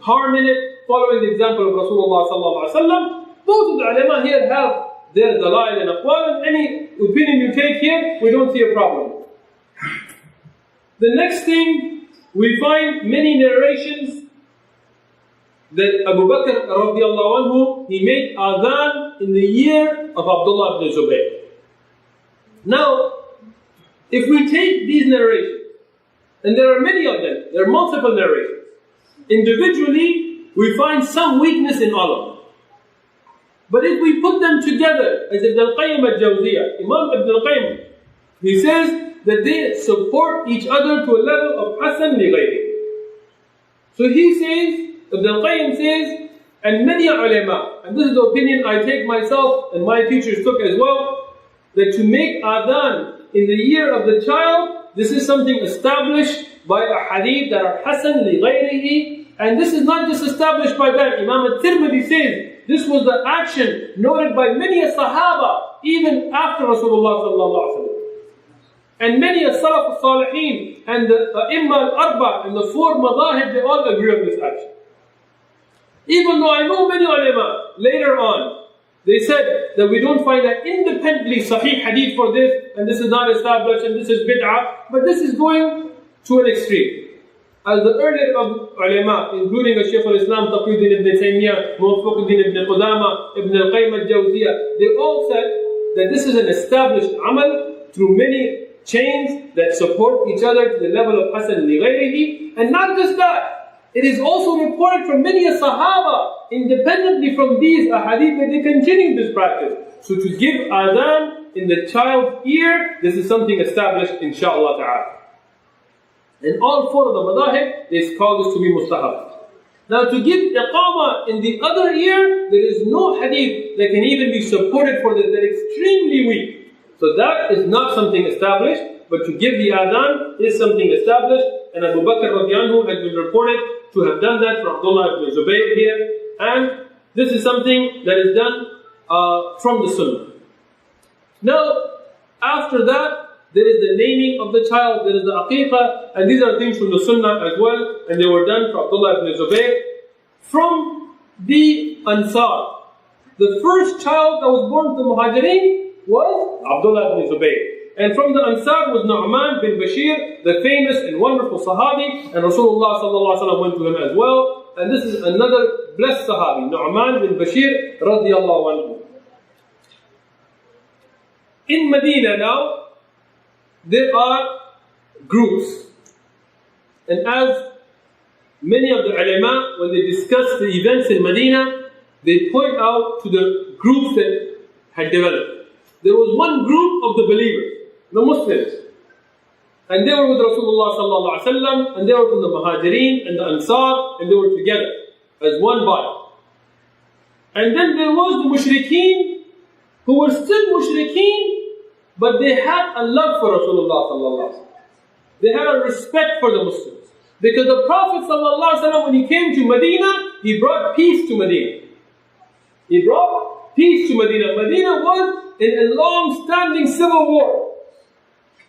harm in it, following the example of Rasulullah sallallahu alaihi wasallam. Both of the ulama here have their dalail and aqwal, and any opinion you take here, we don't see a problem. The next thing, we find many narrations that Abu Bakr radiallahu anhu, he made adhan in the year of Abdullah ibn Zubayr. Now, if we take these narrations, and there are many of them, there are multiple narrations, individually, we find some weakness in all of them. But if we put them together, as Ibn al-Qayyim al-Jawziyah, Imam Ibn al-Qayyim, he says that they support each other to a level of hasan li ghayri. So he says, Ibn al-Qayyim says, and many ulama, and this is the opinion I take myself and my teachers took as well, that to make adhan in the year of the child, this is something established by a hadith that are hasan li ghayrihi. And this is not just established by that. Imam al-Tirmidhi says, this was the action noted by many a Sahaba, even after Rasulullah sallallahu alaihi wasallam. And many a Salaf al-Salihin, and the Imam al-Arba, and the four madahib, they all agree on this action. Even though I know many ulama, later on, they said that we don't find an independently sahih hadith for this, and this is not established, and this is bid'ah, but this is going to an extreme. As the earlier of ulama, including Shaykh al-Islam Taqiyuddin ibn Taymiyyah, Muwaffaquddin ibn Qudama, Ibn al-Qayyim al-Jawziyah, they all said that this is an established amal through many chains that support each other to the level of hasan li ghayrihi. And not just that, it is also reported from many a Sahaba, independently from these ahadith, that they continue this practice. So to give adhan in the child's ear, this is something established, inshaAllah ta'ala. In all four of the madahib, they call this to be mustahab. Now to give iqamah in the other ear, there is no hadith that can even be supported for this. They're extremely weak. So that is not something established, but to give the adhan is something established. And Abu Bakr radiallahu anhu has been reported to have done that from Abdullah ibn Zubayr here. And this is something that is done from the sunnah. Now, after that, there is the naming of the child, there is the aqiqah, and these are things from the sunnah as well, and they were done for Abdullah ibn Zubayr. From the Ansar, the first child that was born to the Muhajirin was Abdullah ibn Zubayr. And from the Ansar was Nu'man bin Bashir, the famous and wonderful Sahabi, and Rasulullah sallallahu alaihi wasallam went to him as well. And this is another blessed Sahabi, Nu'man bin Bashir radiyallahu anhu. In Medina now, there are groups. And as many of the ulama, when they discuss the events in Medina, they point out to the groups that had developed. There was one group of the believers, the Muslims. And they were with Rasulullah sallallahu alaihi wasallam, and they were from the Muhajirin and the Ansar, and they were together as one body. And then there was the Mushrikeen, who were still Mushrikeen, but they had a love for Rasulullah sallallahu alaihi wasallam. They had a respect for the Muslims. Because the Prophet sallallahu alaihi wasallam, when he came to Medina, he brought peace to Medina. He brought peace to Medina. Medina was in a long-standing civil war.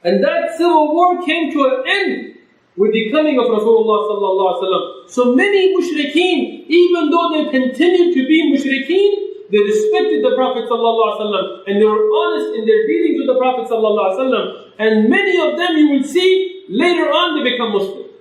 And that civil war came to an end with the coming of Rasulullah sallallahu alaihi wasallam. So many mushrikeen, even though they continued to be mushrikeen, they respected the Prophet ﷺ, and they were honest in their dealings with the Prophet ﷺ. And many of them, you will see, later on they become Muslim.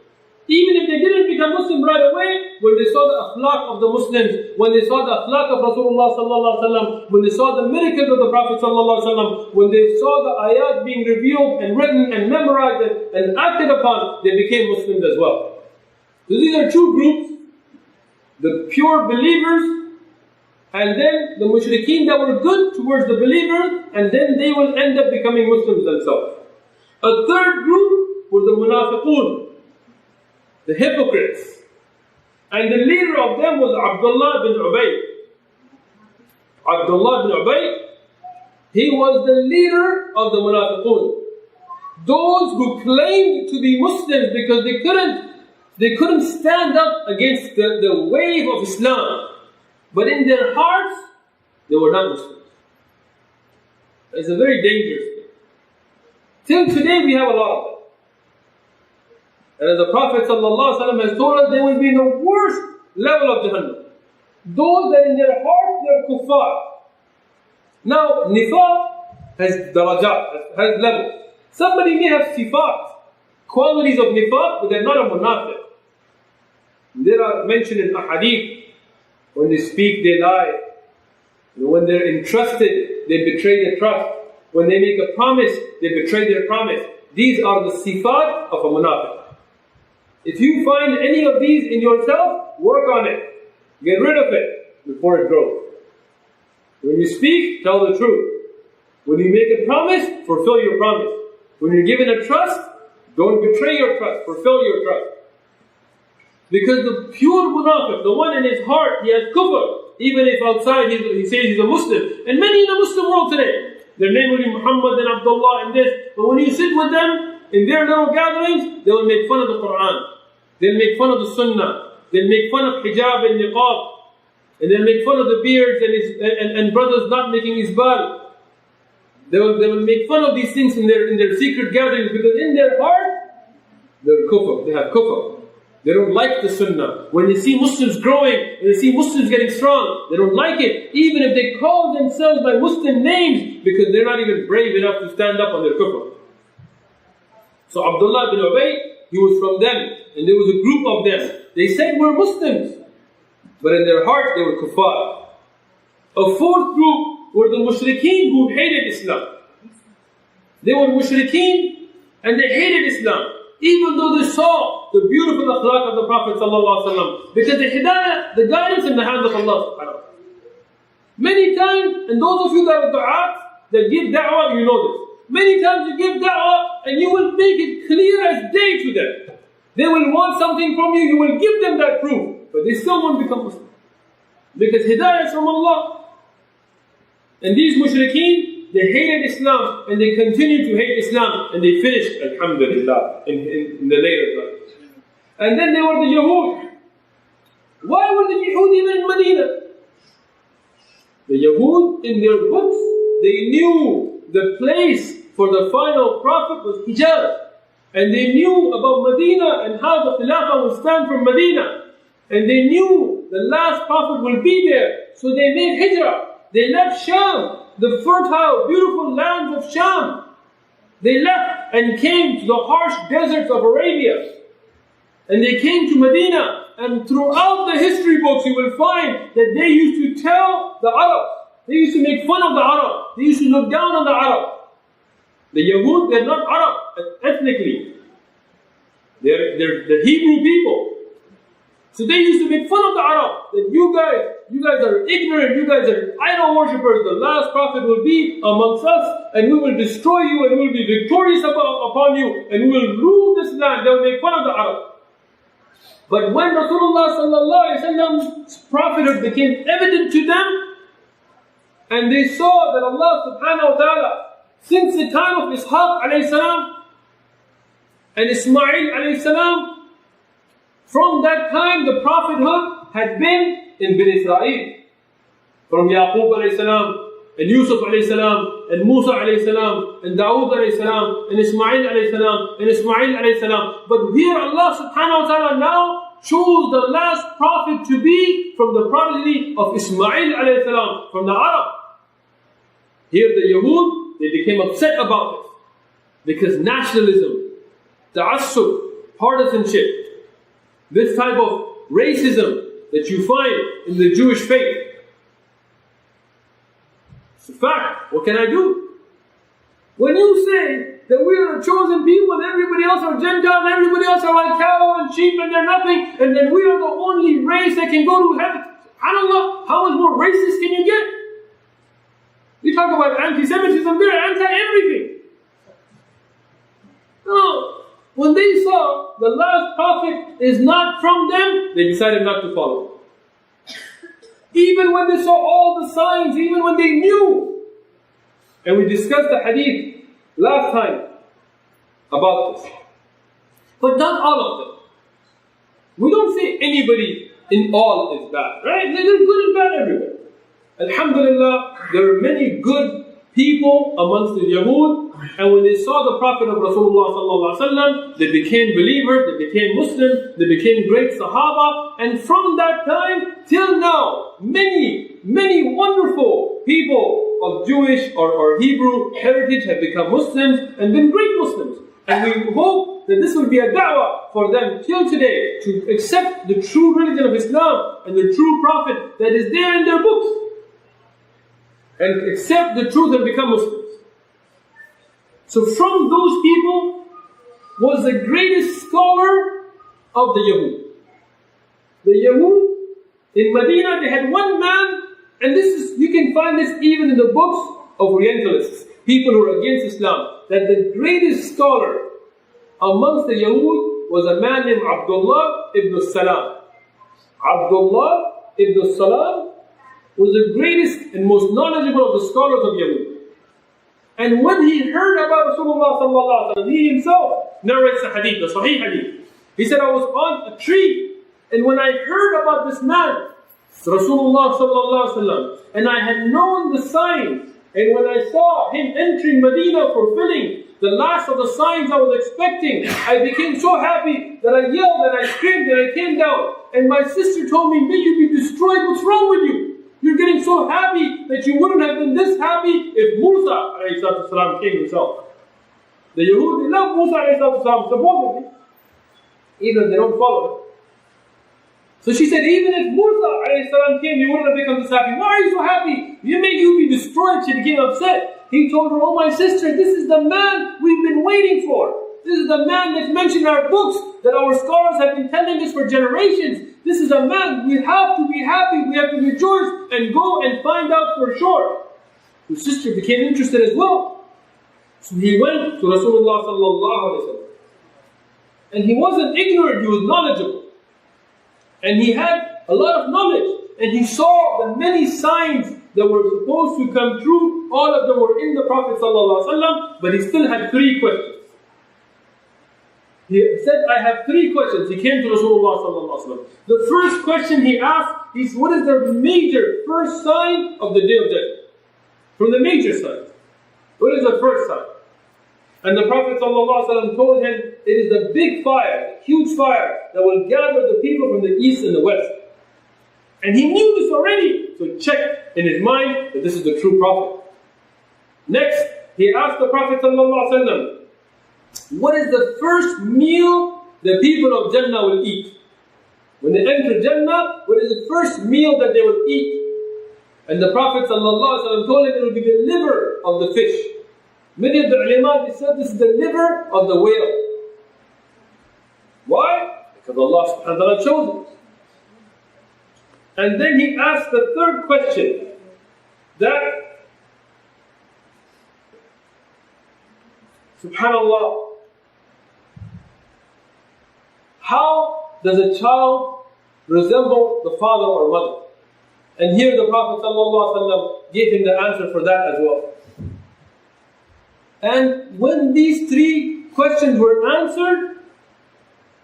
Even if they didn't become Muslim right away, when they saw the akhlaq of the Muslims, when they saw the akhlaq of Rasulullah ﷺ, when they saw the miracles of the Prophet ﷺ, when they saw the ayat being revealed and written and memorized and acted upon, they became Muslims as well. So these are two groups: the pure believers, and then the mushrikeen that were good towards the believers, and then they will end up becoming Muslims themselves. A third group were the munafiqun, the hypocrites. And the leader of them was Abdullah bin Ubay. Abdullah bin Ubay, he was the leader of the munafiqun. Those who claimed to be Muslims because they couldn't stand up against the wave of Islam. But in their hearts, they were not Muslims. It's a very dangerous thing. Till today, we have a lot of them. And as the Prophet ﷺ has told us, they will be in the worst level of Jahannam. Those that in their hearts, they are kuffar. Now, nifaq has darajat, has levels. Somebody may have sifat, qualities of nifaq, but they're not a munafiq. They are mentioned in ahadith. When they speak, they lie. When they're entrusted, they betray their trust. When they make a promise, they betray their promise. These are the sifat of a munafiq. If you find any of these in yourself, work on it. Get rid of it before it grows. When you speak, tell the truth. When you make a promise, fulfill your promise. When you're given a trust, don't betray your trust, fulfill your trust. Because the pure munafiq, the one in his heart, he has kufr. Even if outside he says he's a Muslim. And many in the Muslim world today, their name will be Muhammad and Abdullah and this. But when you sit with them, in their little gatherings, they will make fun of the Quran. They'll make fun of the Sunnah. They'll make fun of hijab and niqab. And they'll make fun of the beards and brothers not making isbal. They will make fun of these things in their secret gatherings, because in their heart, they're kufr. They have kufr. They don't like the sunnah. When they see Muslims growing, when they see Muslims getting strong, they don't like it. Even if they call themselves by Muslim names, because they're not even brave enough to stand up on their kufr. So Abdullah bin Ubay, he was from them, and there was a group of them. They said, we're Muslims, but in their heart they were kuffar. A fourth group were the mushrikeen who hated Islam. They were mushrikeen and they hated Islam, even though they saw the beautiful akhlaq of the Prophet ﷺ, because the hidayah, the guidance in the hands of Allah subhanahu wa ta'ala. Many times, and those of you that are du'at, that give da'wah, you know this. Many times you give da'wah and you will make it clear as day to them. They will want something from you, you will give them that proof, but they still won't become Muslim. Because hidayah is from Allah. And these mushrikeen, they hated Islam and they continue to hate Islam and they finished, alhamdulillah, in the later times. And then there were the Yahud. Why were the Yahud even in Medina? The Yahud, in their books, they knew the place for the final prophet was Hijaz. And they knew about Medina and how the Khilafah will stand from Medina. And they knew the last prophet will be there. So they made hijrah. They left Sham, the fertile, beautiful lands of Sham. They left and came to the harsh deserts of Arabia. And they came to Medina. And throughout the history books you will find that they used to tell the Arab. They used to make fun of the Arab. They used to look down on the Arab. The Yahud, they're not Arab ethnically. They're the Hebrew people. So they used to make fun of the Arab, that you guys are ignorant, you guys are idol worshippers, the last prophet will be amongst us, and we will destroy you, and we will be victorious upon you, and we will rule this land. They will make fun of the Arab. But when Rasulullah's prophethood became evident to them, and they saw that Allah subhanahu wa ta'ala, since the time of Ishaq alayhi salam, and Ismail alayhi salam, from that time the prophethood had been in Bani Israel. From Yaqub alayhi salam, and Yusuf alayhi salam, and Musa alayhi salam, and Dawood alayhi salam, and Ismail alayhi salam, and Ismail alayhi salam. But here Allah subhanahu wa ta'ala now chose the last prophet to be from the progeny of Ismail alayhi salam, from the Arab. Here the Yahud, they became upset about it. Because nationalism, ta'assub, partisanship, this type of racism that you find in the Jewish faith. It's a fact. What can I do? When you say that we are the chosen people and everybody else are Gentiles and everybody else are like cattle and sheep and they're nothing, and then we are the only race that can go to heaven. SubhanAllah, how much more racist can you get? We talk about anti-Semitism, they're anti-everything. No. When they saw the last prophet is not from them, they decided not to follow. Even when they saw all the signs, even when they knew. And we discussed the hadith last time about this. But not all of them. We don't say anybody in all is bad, right? There's good and bad everywhere. Alhamdulillah, there are many good people amongst the Yahud, and when they saw the Prophet of Rasulullah, they became believers, they became Muslims, they became great Sahaba, and from that time till now, many wonderful people of Jewish or Hebrew heritage have become Muslims and been great Muslims. And we hope that this will be a da'wah for them till today to accept the true religion of Islam and the true Prophet that is there in their books, and accept the truth and become Muslims. So from those people was the greatest scholar of the Yahud. The Yahud in Medina, they had one man, and you can find this even in the books of Orientalists, people who are against Islam, that the greatest scholar amongst the Yahud was a man named Abdullah ibn Salam. Abdullah ibn Salam was the greatest and most knowledgeable of the scholars of Yahud. And when he heard about Rasulullah sallallahu alaihi wasallam, he himself narrates the hadith, the Sahih hadith. He said, I was on a tree, and when I heard about this man, Rasulullah sallallahu alaihi wasallam, and I had known the signs, and when I saw him entering Medina fulfilling the last of the signs I was expecting, I became so happy that I yelled and I screamed and I came down. And my sister told me, may you be destroyed, what's wrong with you? You're getting so happy that you wouldn't have been this happy if Musa ﷺ came himself. The Yahud, they love Musa ﷺ, supposedly, even if they don't follow it. So she said, even if Musa ﷺ came, you wouldn't have become this happy. Why are you so happy? You may be destroyed. She became upset. He told her, oh my sister, this is the man we've been waiting for. This is the man that's mentioned in our books, that our scholars have been telling us for generations. This is a man, we have to be happy, we have to rejoice and go and find out for sure. His sister became interested as well. So he went to Rasulullah sallallahu alaihi wasallam. And he wasn't ignorant, he was knowledgeable. And he had a lot of knowledge. And he saw the many signs that were supposed to come true. All of them were in the Prophet ﷺ, but he still had 3 questions. He said, I have 3 questions. He came to Rasulullah ﷺ. The first question he asked is, what is the major first sign of the Day of Judgment? From the major signs. What is the first sign? And the Prophet ﷺ told him, it is the big fire, huge fire, that will gather the people from the east and the west. And he knew this already, so he checked in his mind that this is the true Prophet. Next, he asked the Prophet ﷺ, what is the first meal the people of Jannah will eat? When they enter Jannah, what is the first meal that they will eat? And the Prophet ﷺ told him it will be the liver of the fish. Many of the ulama, they said this is the liver of the whale. Why? Because Allah subhanahu wa ta'ala chose it. And then he asked the third question, that, subhanallah, how does a child resemble the father or mother? And here the Prophet ﷺ gave him the answer for that as well. And when these 3 questions were answered,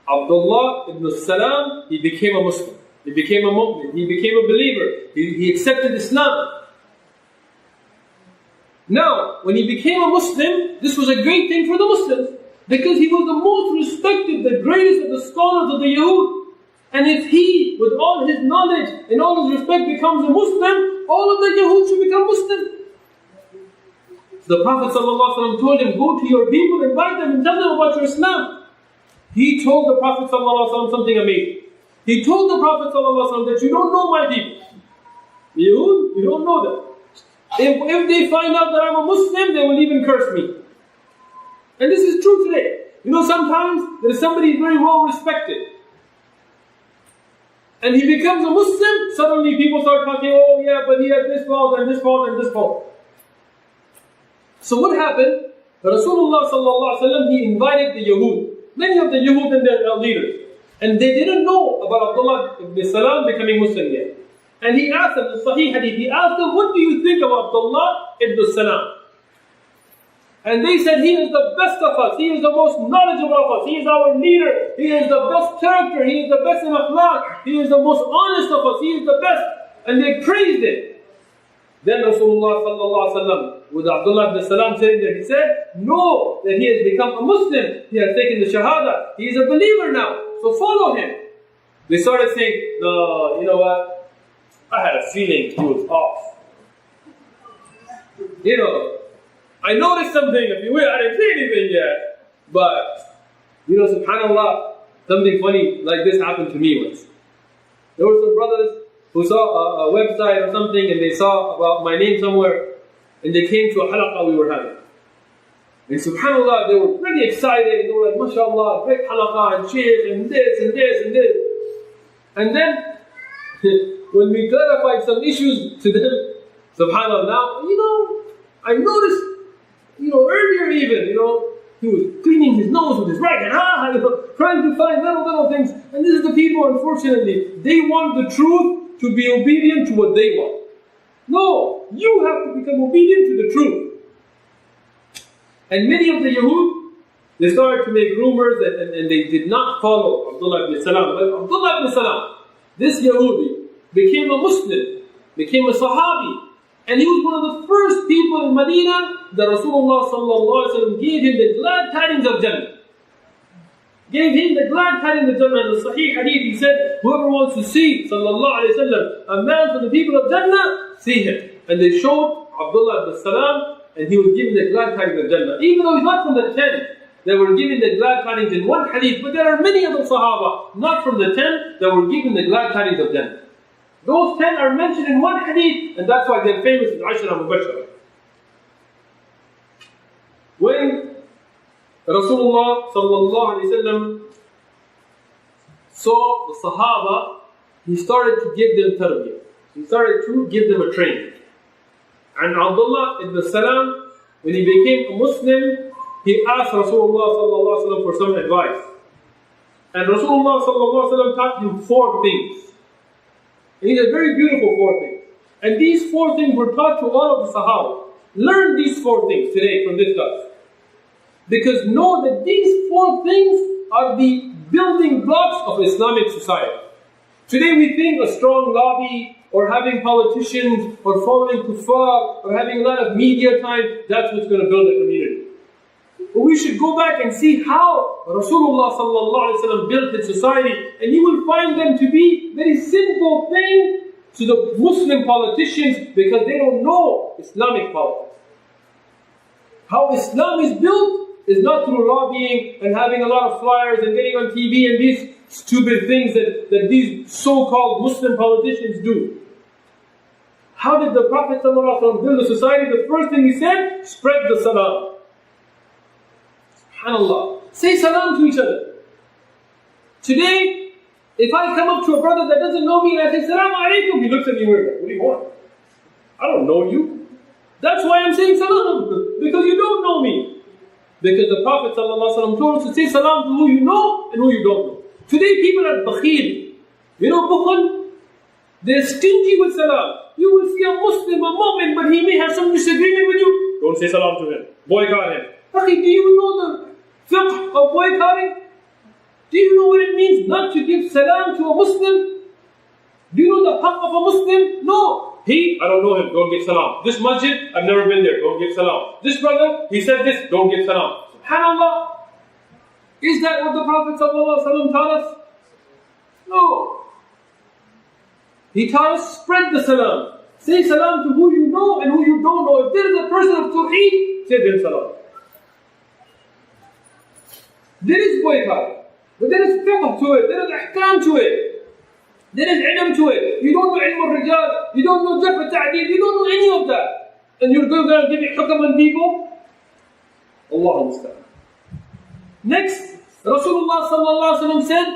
Abdullah ibn Salam, he became a Muslim. He became a mu'min. He became a believer. He accepted Islam. Now, when he became a Muslim, this was a great thing for the Muslims, because he was the most respected, the greatest of the scholars of the Yahud. And if he, with all his knowledge and all his respect, becomes a Muslim, all of the Yahud should become Muslim. The Prophet ﷺ told him, go to your people, invite them and tell them about your Islam. He told the Prophet ﷺ something amazing. He told the Prophet ﷺ that you don't know my people. You don't know them. If they find out that I'm a Muslim, they will even curse me. And this is true today. You know, sometimes there is somebody very well respected, and he becomes a Muslim, suddenly people start talking, oh yeah, but he had this fault and this fault and this fault. So what happened? Rasulullah ﷺ, he invited the Yahud, many of the Yahud and their leaders. And they didn't know about Abdullah ibn Salam becoming Muslim yet. And he asked them, the Sahih Hadith, he asked them, what do you think of Abdullah ibn Salam? And they said, he is the best of us, he is the most knowledgeable of us, he is our leader, he is the best character, he is the best in akhlaq, he is the most honest of us, he is the best. And they praised him. Then Rasulullah ﷺ, with Abdullah ibn Salam sitting there, he said, know that he has become a Muslim, he has taken the Shahada, he is a believer now, so follow him. They started saying, no, you know what, I had a feeling he was off. You know, I noticed something, if you will, I didn't say anything yet, but, you know, subhanAllah, something funny like this happened to me once. There were some brothers who saw a website or something, and they saw about my name somewhere, and they came to a halaqah we were having. And subhanAllah, they were pretty excited, they were like, mashallah, great halaqah, and shaykh, and this, and this, and this. And then, when we clarified some issues to them, subhanAllah, now, you know, I noticed, you know, earlier even, you know, he was cleaning his nose with his right hand, you know, trying to find little things. And this is the people, unfortunately, they want the truth to be obedient to what they want. No, you have to become obedient to the truth. And many of the Yahud, they started to make rumors and they did not follow Abdullah ibn Salam. But Abdullah ibn Salam, this Yahudi, became a Muslim, became a Sahabi. And he was one of the first people in Medina that Rasulullah ﷺ gave him the glad tidings of Jannah. Gave him the glad tidings of Jannah. In the Sahih Hadith, he said, whoever wants to see ﷺ, a man from the people of Jannah, see him. And they showed Abdullah ibn Salam, and he was given the glad tidings of Jannah. Even though he's not from the 10 that were given the glad tidings in one hadith, but there are many other Sahaba, not from the 10, that were given the glad tidings of Jannah. Those 10 are mentioned in one hadith, and that's why they're famous as Ashra Mubashara. When Rasulullah ﷺ saw the Sahaba, he started to give them tarbiyah. He started to give them a training. And Abdullah ibn Salam, when he became a Muslim, he asked Rasulullah ﷺ for some advice. And Rasulullah sallallahu alaihi wasallam taught him 4 things. And these are very beautiful 4 things. And these 4 things were taught to all of the Sahaba. Learn these 4 things today from this class. Because know that these 4 things are the building blocks of Islamic society. Today we think a strong lobby, or having politicians, or following kuffar, or having a lot of media time, that's what's going to build a community. But we should go back and see how Rasulullah sallallahu alaihi wasallam built his society, and you will find them to be very simple things to the Muslim politicians because they don't know Islamic politics. How Islam is built is not through lobbying and having a lot of flyers and getting on TV and these stupid things that these so-called Muslim politicians do. How did the Prophet ﷺ build a society? The first thing he said, spread the salam. SubhanAllah. Say salam to each other. Today, if I come up to a brother that doesn't know me and I say, Salaamu Alaikum, he looks at me weird. What do you want? I don't know you. That's why I'm saying salam, because you don't know me. Because the Prophet ﷺ told us to say salam to who you know and who you don't know. Today people are bakhil. You know bukhl? They're stingy with salam. You will see a Muslim, a mu'min, but he may have some disagreement with you. Don't say salam to him. Boycott him. Akhi, do you know the fiqh of boycotting? Do you know what it means not to give salam to a Muslim? Do you know the haqq of a Muslim? No. I don't know him, don't give salam. This masjid, I've never been there, don't give salam. This brother, he said this, don't give salam. SubhanAllah. Is that what the Prophet ﷺ taught us? No. He taught us, spread the salam. Say salam to who you know and who you don't know. If there is a person of Tawheed, say them salam. There is boycott, but there is fiqh to it, there is ahkam to it. There is ilm to it. You don't know ilm al-rijal, you don't know jarh al-ta'deel, you don't know any of that. And you're going to give it hukam on people? Allah understand. Next, Rasulullah sallallahu alaihi wasallam said,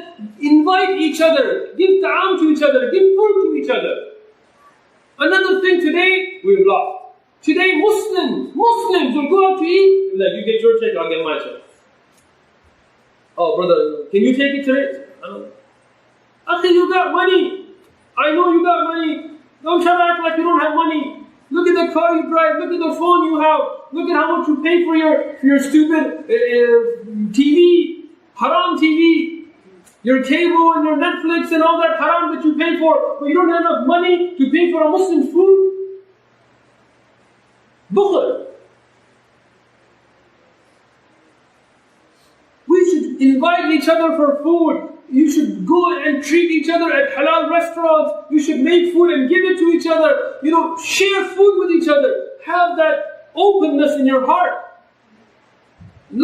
invite each other, give ta'am to each other, give food to each other. Another thing today, we've lost. Today Muslims will go out to eat, like, you get your check, I'll get my check. Oh brother, can you take it today? I don't know. Akhi, you got money. I know you got money. Don't try to act like you don't have money. Look at the car you drive. Look at the phone you have. Look at how much you pay for your stupid TV, haram TV, your cable and your Netflix and all that haram that you pay for. But you don't have enough money to pay for a Muslim's food. Bukhl. We should invite each other for food. You should go and treat each other at halal restaurants. You should make food and give it to each other. You know, share food with each other. Have that openness in your heart. Get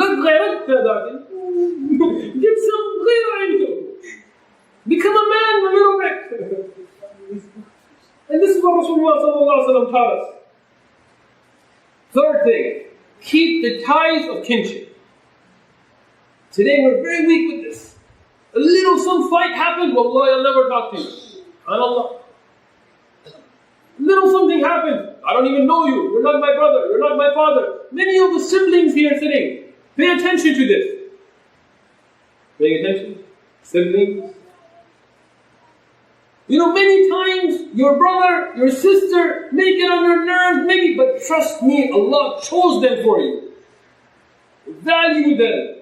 some ghayra in you. Become a man a little bit. And this is what Rasulullah sallallahu alaihi wasallam taught us. Third thing, keep the ties of kinship. Today we're very weak with this. Some fight happened, wallahi, I'll never talk to you. SubhanAllah. Something happened, I don't even know you. You're not my brother, you're not my father. Many of the siblings here sitting, pay attention to this. Paying attention? Siblings? You know, many times your brother, your sister may get on your nerves, maybe, but trust me, Allah chose them for you. Value them.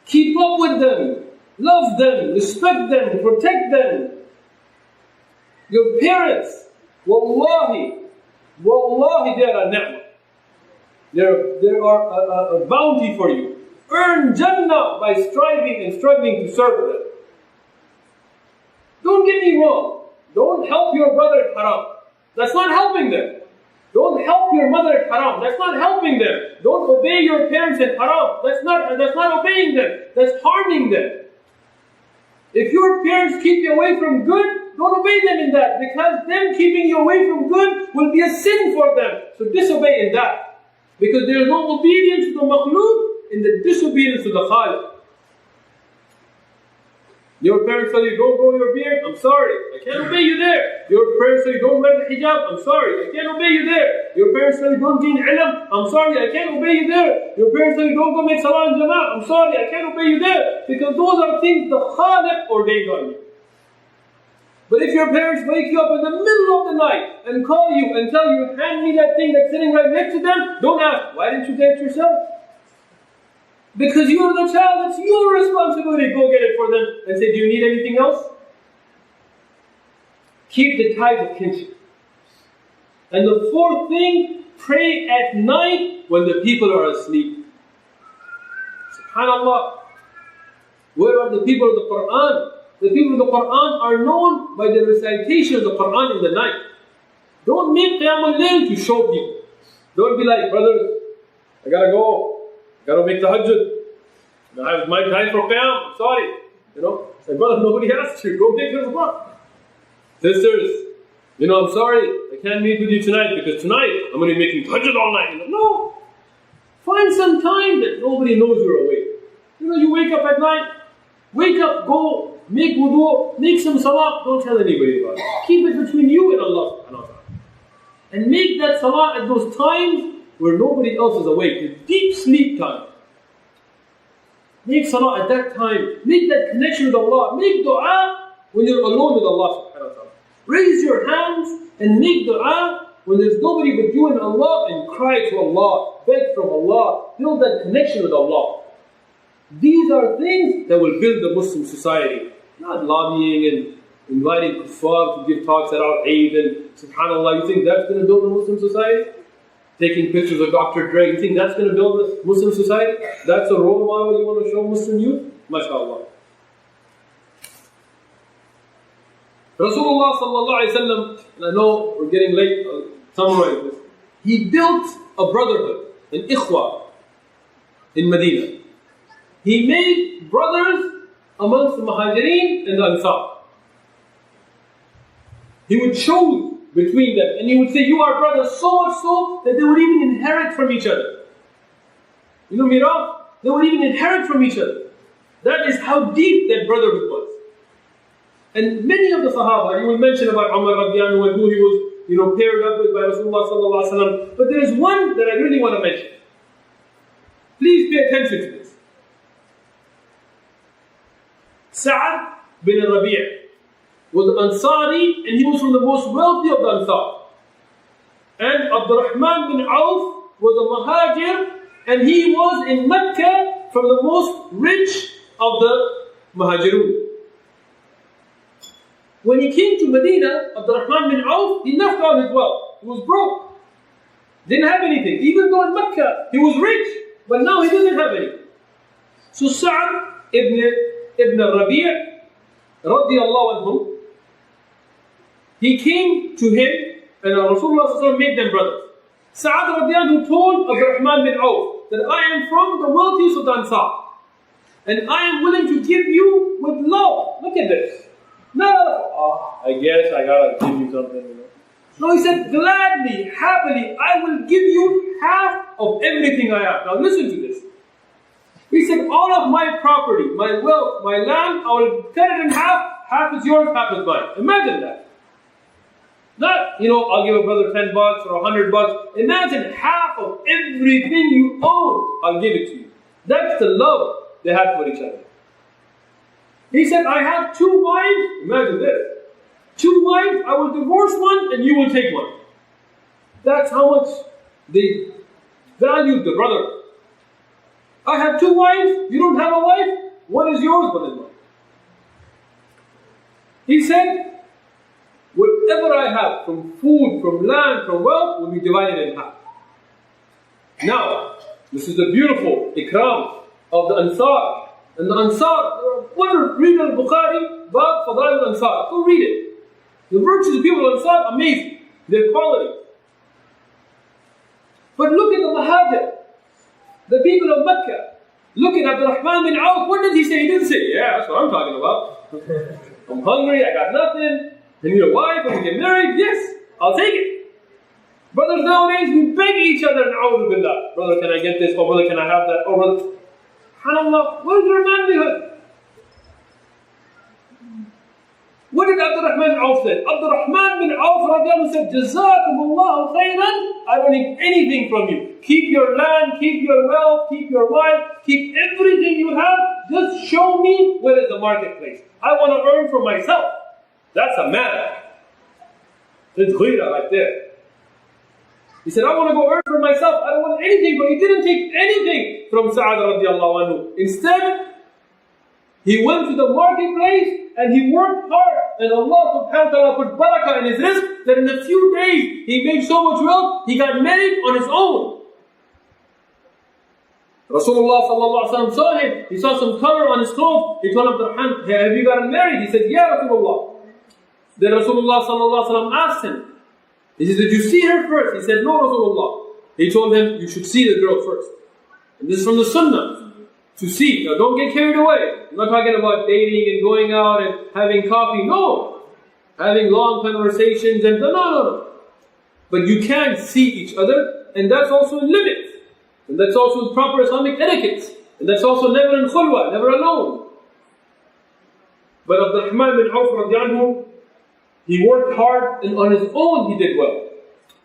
Keep up with them. Love them, respect them, protect them. Your parents, wallahi, they are a ni'mah. They are a bounty for you. Earn Jannah by striving and struggling to serve them. Don't get me wrong. Don't help your brother at haram. That's not helping them. Don't help your mother at haram. That's not helping them. Don't obey your parents at haram. That's not obeying them. That's harming them. If your parents keep you away from good, don't obey them in that, because them keeping you away from good will be a sin for them. So disobey in that. Because there is no obedience to the makhluk in the disobedience to the Khaliq. Your parents tell you don't grow your beard, I'm sorry, I can't obey you there. Your parents tell you don't wear the hijab, I'm sorry, I can't obey you there. Your parents tell you don't gain ilm, I'm sorry, I can't obey you there. Your parents tell you don't go make salah in jama'ah, I'm sorry, I can't obey you there. Because those are things the Khaliq ordained on you. But if your parents wake you up in the middle of the night and call you and tell you, hand me that thing that's sitting right next to them, don't ask, why didn't you get it yourself? Because you're the child, it's your responsibility. Go get it for them and say, do you need anything else? Keep the ties of kinship. And the fourth thing, pray at night when the people are asleep. SubhanAllah. Where are the people of the Quran? The people of the Quran are known by the recitation of the Quran in the night. Don't make Qiyamul Layl to show people. Don't be like, brothers, I gotta go. Gotta make the tahajjud. I have my time for Qiyam. I'm sorry. Say, brother, nobody asked you. Go take your Quran. Sisters, I'm sorry. I can't meet with you tonight because tonight I'm going to be making tahajjud all night. No. Find some time that nobody knows you're awake. You wake up at night. Wake up, go, make wudu, make some salah. Don't tell anybody about it. Keep it between you and Allah subhanahu wa ta'ala. And make that salah at those times where nobody else is awake, the deep sleep time. Make salah at that time. Make that connection with Allah. Make dua when you're alone with Allah subhanahu wa ta'ala. Raise your hands and make dua when there's nobody but you and Allah, and cry to Allah, beg from Allah, build that connection with Allah. These are things that will build the Muslim society. Not lobbying and inviting kuffar to give talks at our Eid and subhanAllah. You think that's going to build a Muslim society? Taking pictures of Dr. Dre, you think that's going to build a Muslim society? That's a role model you want to show Muslim youth? MashaAllah. Rasulullah sallallahu alayhi wa sallam, and I know we're getting late, I'll summarize this. He built a brotherhood, an ikhwa, in Medina. He made brothers amongst the Muhajirin and the Ansar. He would choose between them, and he would say, you are brothers, so much so that they would even inherit from each other. Miraf, they would even inherit from each other. That is how deep that brotherhood was. And many of the Sahaba, you will mention about Umar radiallahu anhu, who he was paired up with by Rasulullah sallallahu alaihi wasallam. But there is one that I really want to mention. Please pay attention to this. Sa'ad bin Rabi' was an Ansari, and he was from the most wealthy of the Ansar. And Abdurrahman bin Auf was a Muhajir, and he was in Mecca from the most rich of the Muhajirun. When he came to Medina, Abdurrahman bin Auf, he left all his wealth. He was broke. Didn't have anything. Even though in Mecca, he was rich, but now he doesn't have anything. So Sa'ad ibn Rabi' radiallahu anhu, he came to him, and Rasulullah made them brothers. Sa'ad radiallahu anhu told Abdurrahman bin Auf that I am from the wealthiest of the Ansar, and I am willing to give you with love. Look at this. No, I guess I gotta give you something. No, he said, gladly, happily, I will give you half of everything I have. Now listen to this. He said, all of my property, my wealth, my land, I will cut it in half. Half is yours, half is mine. Imagine that. Not, I'll give a brother $10 or $100. Imagine half of everything you own, I'll give it to you. That's the love they had for each other. He said, I have 2 wives. Imagine this. 2 wives, I will divorce one and you will take one. That's how much they valued the brother. I have 2 wives, you don't have a wife, one is yours, one is mine. He said, whatever I have from food, from land, from wealth, will be divided in half. Now, this is the beautiful ikram of the Ansar. And the Ansar, read al-Bukhari, Bab Fadail al-Ansar. Go read it. The virtues of people of Ansar, amazing. Their quality. But look at the Muhajir, the people of Mecca. Look at Abdurrahman bin Auf. What did he say? He didn't say, yeah, that's what I'm talking about. I'm hungry, I got nothing. I need a wife, and we get married. Yes, I'll take it. Brothers nowadays, we beg each other, na'udhu billah. Brother, can I get this? Or brother, can I have that? Or brother, SubhanAllah, what is your manhood? What did Abdurrahman bin Auf say? Abdurrahman bin Auf radiallahu anhu said, Jazakumullahu khairan, I don't need anything from you. Keep your land, keep your wealth, keep your wife, keep everything you have. Just show me where is the marketplace. I want to earn for myself. That's a man. There's ghira right there. He said, I want to go earn for myself. I don't want anything, but he didn't take anything from Sa'ad radiallahu anhu. Instead, he went to the marketplace and he worked hard. And Allah subhanahu wa ta'ala put barakah in his rizq that in a few days he made so much wealth, he got married on his own. Rasulullah sallallahu alaihi wasallam saw him. He saw some color on his clothes. He told him, hey, have you gotten married? He said, yeah, Rasulullah. Then Rasulullah sallallahu alaihi wasallam asked him. He said, did you see her first? He said, no, Rasulullah. He told him, you should see the girl first. And this is from the sunnah. To see. Now don't get carried away. I'm not talking about dating and going out and having coffee. No. Having long conversations and no. But you can see each other, and that's also in limits. And that's also proper Islamic etiquette. And that's also never in khulwa, never alone. But Abdurrahman bin Auf radiallahu anhu, he worked hard and on his own he did well.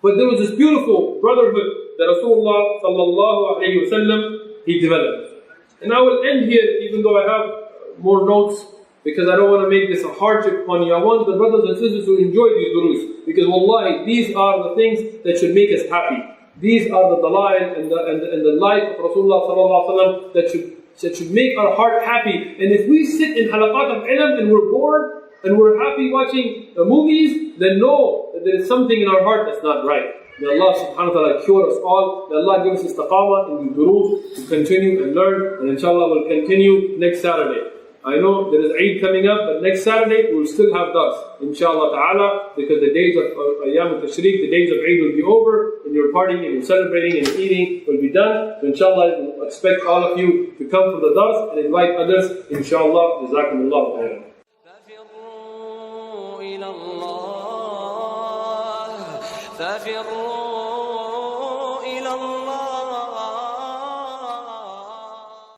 But there was this beautiful brotherhood that Rasulullah sallallahu alayhi wa sallam, he developed. And I will end here, even though I have more notes, because I don't want to make this a hardship on you. I want the brothers and sisters to enjoy these durus, because wallahi, these are the things that should make us happy. These are the dalail and the life of Rasulullah sallallahu alaihi wasallam that should make our heart happy. And if we sit in halaqat of ilm and we're bored and we're happy watching movies, then know that there is something in our heart that's not right. May Allah subhanahu wa ta'ala cure us all. May Allah give us istiqamah in the durus to continue and learn. And inshallah we'll continue next Saturday. I know there is Eid coming up, but next Saturday we will still have dars, inshallah ta'ala, because the days of Ayyam al-Tashriq, the days of Eid will be over, and your partying and your celebrating and eating will be done. So inshallah, we expect all of you to come for the dars and invite others, inshallah. Jazakumullahu khairan. ففروا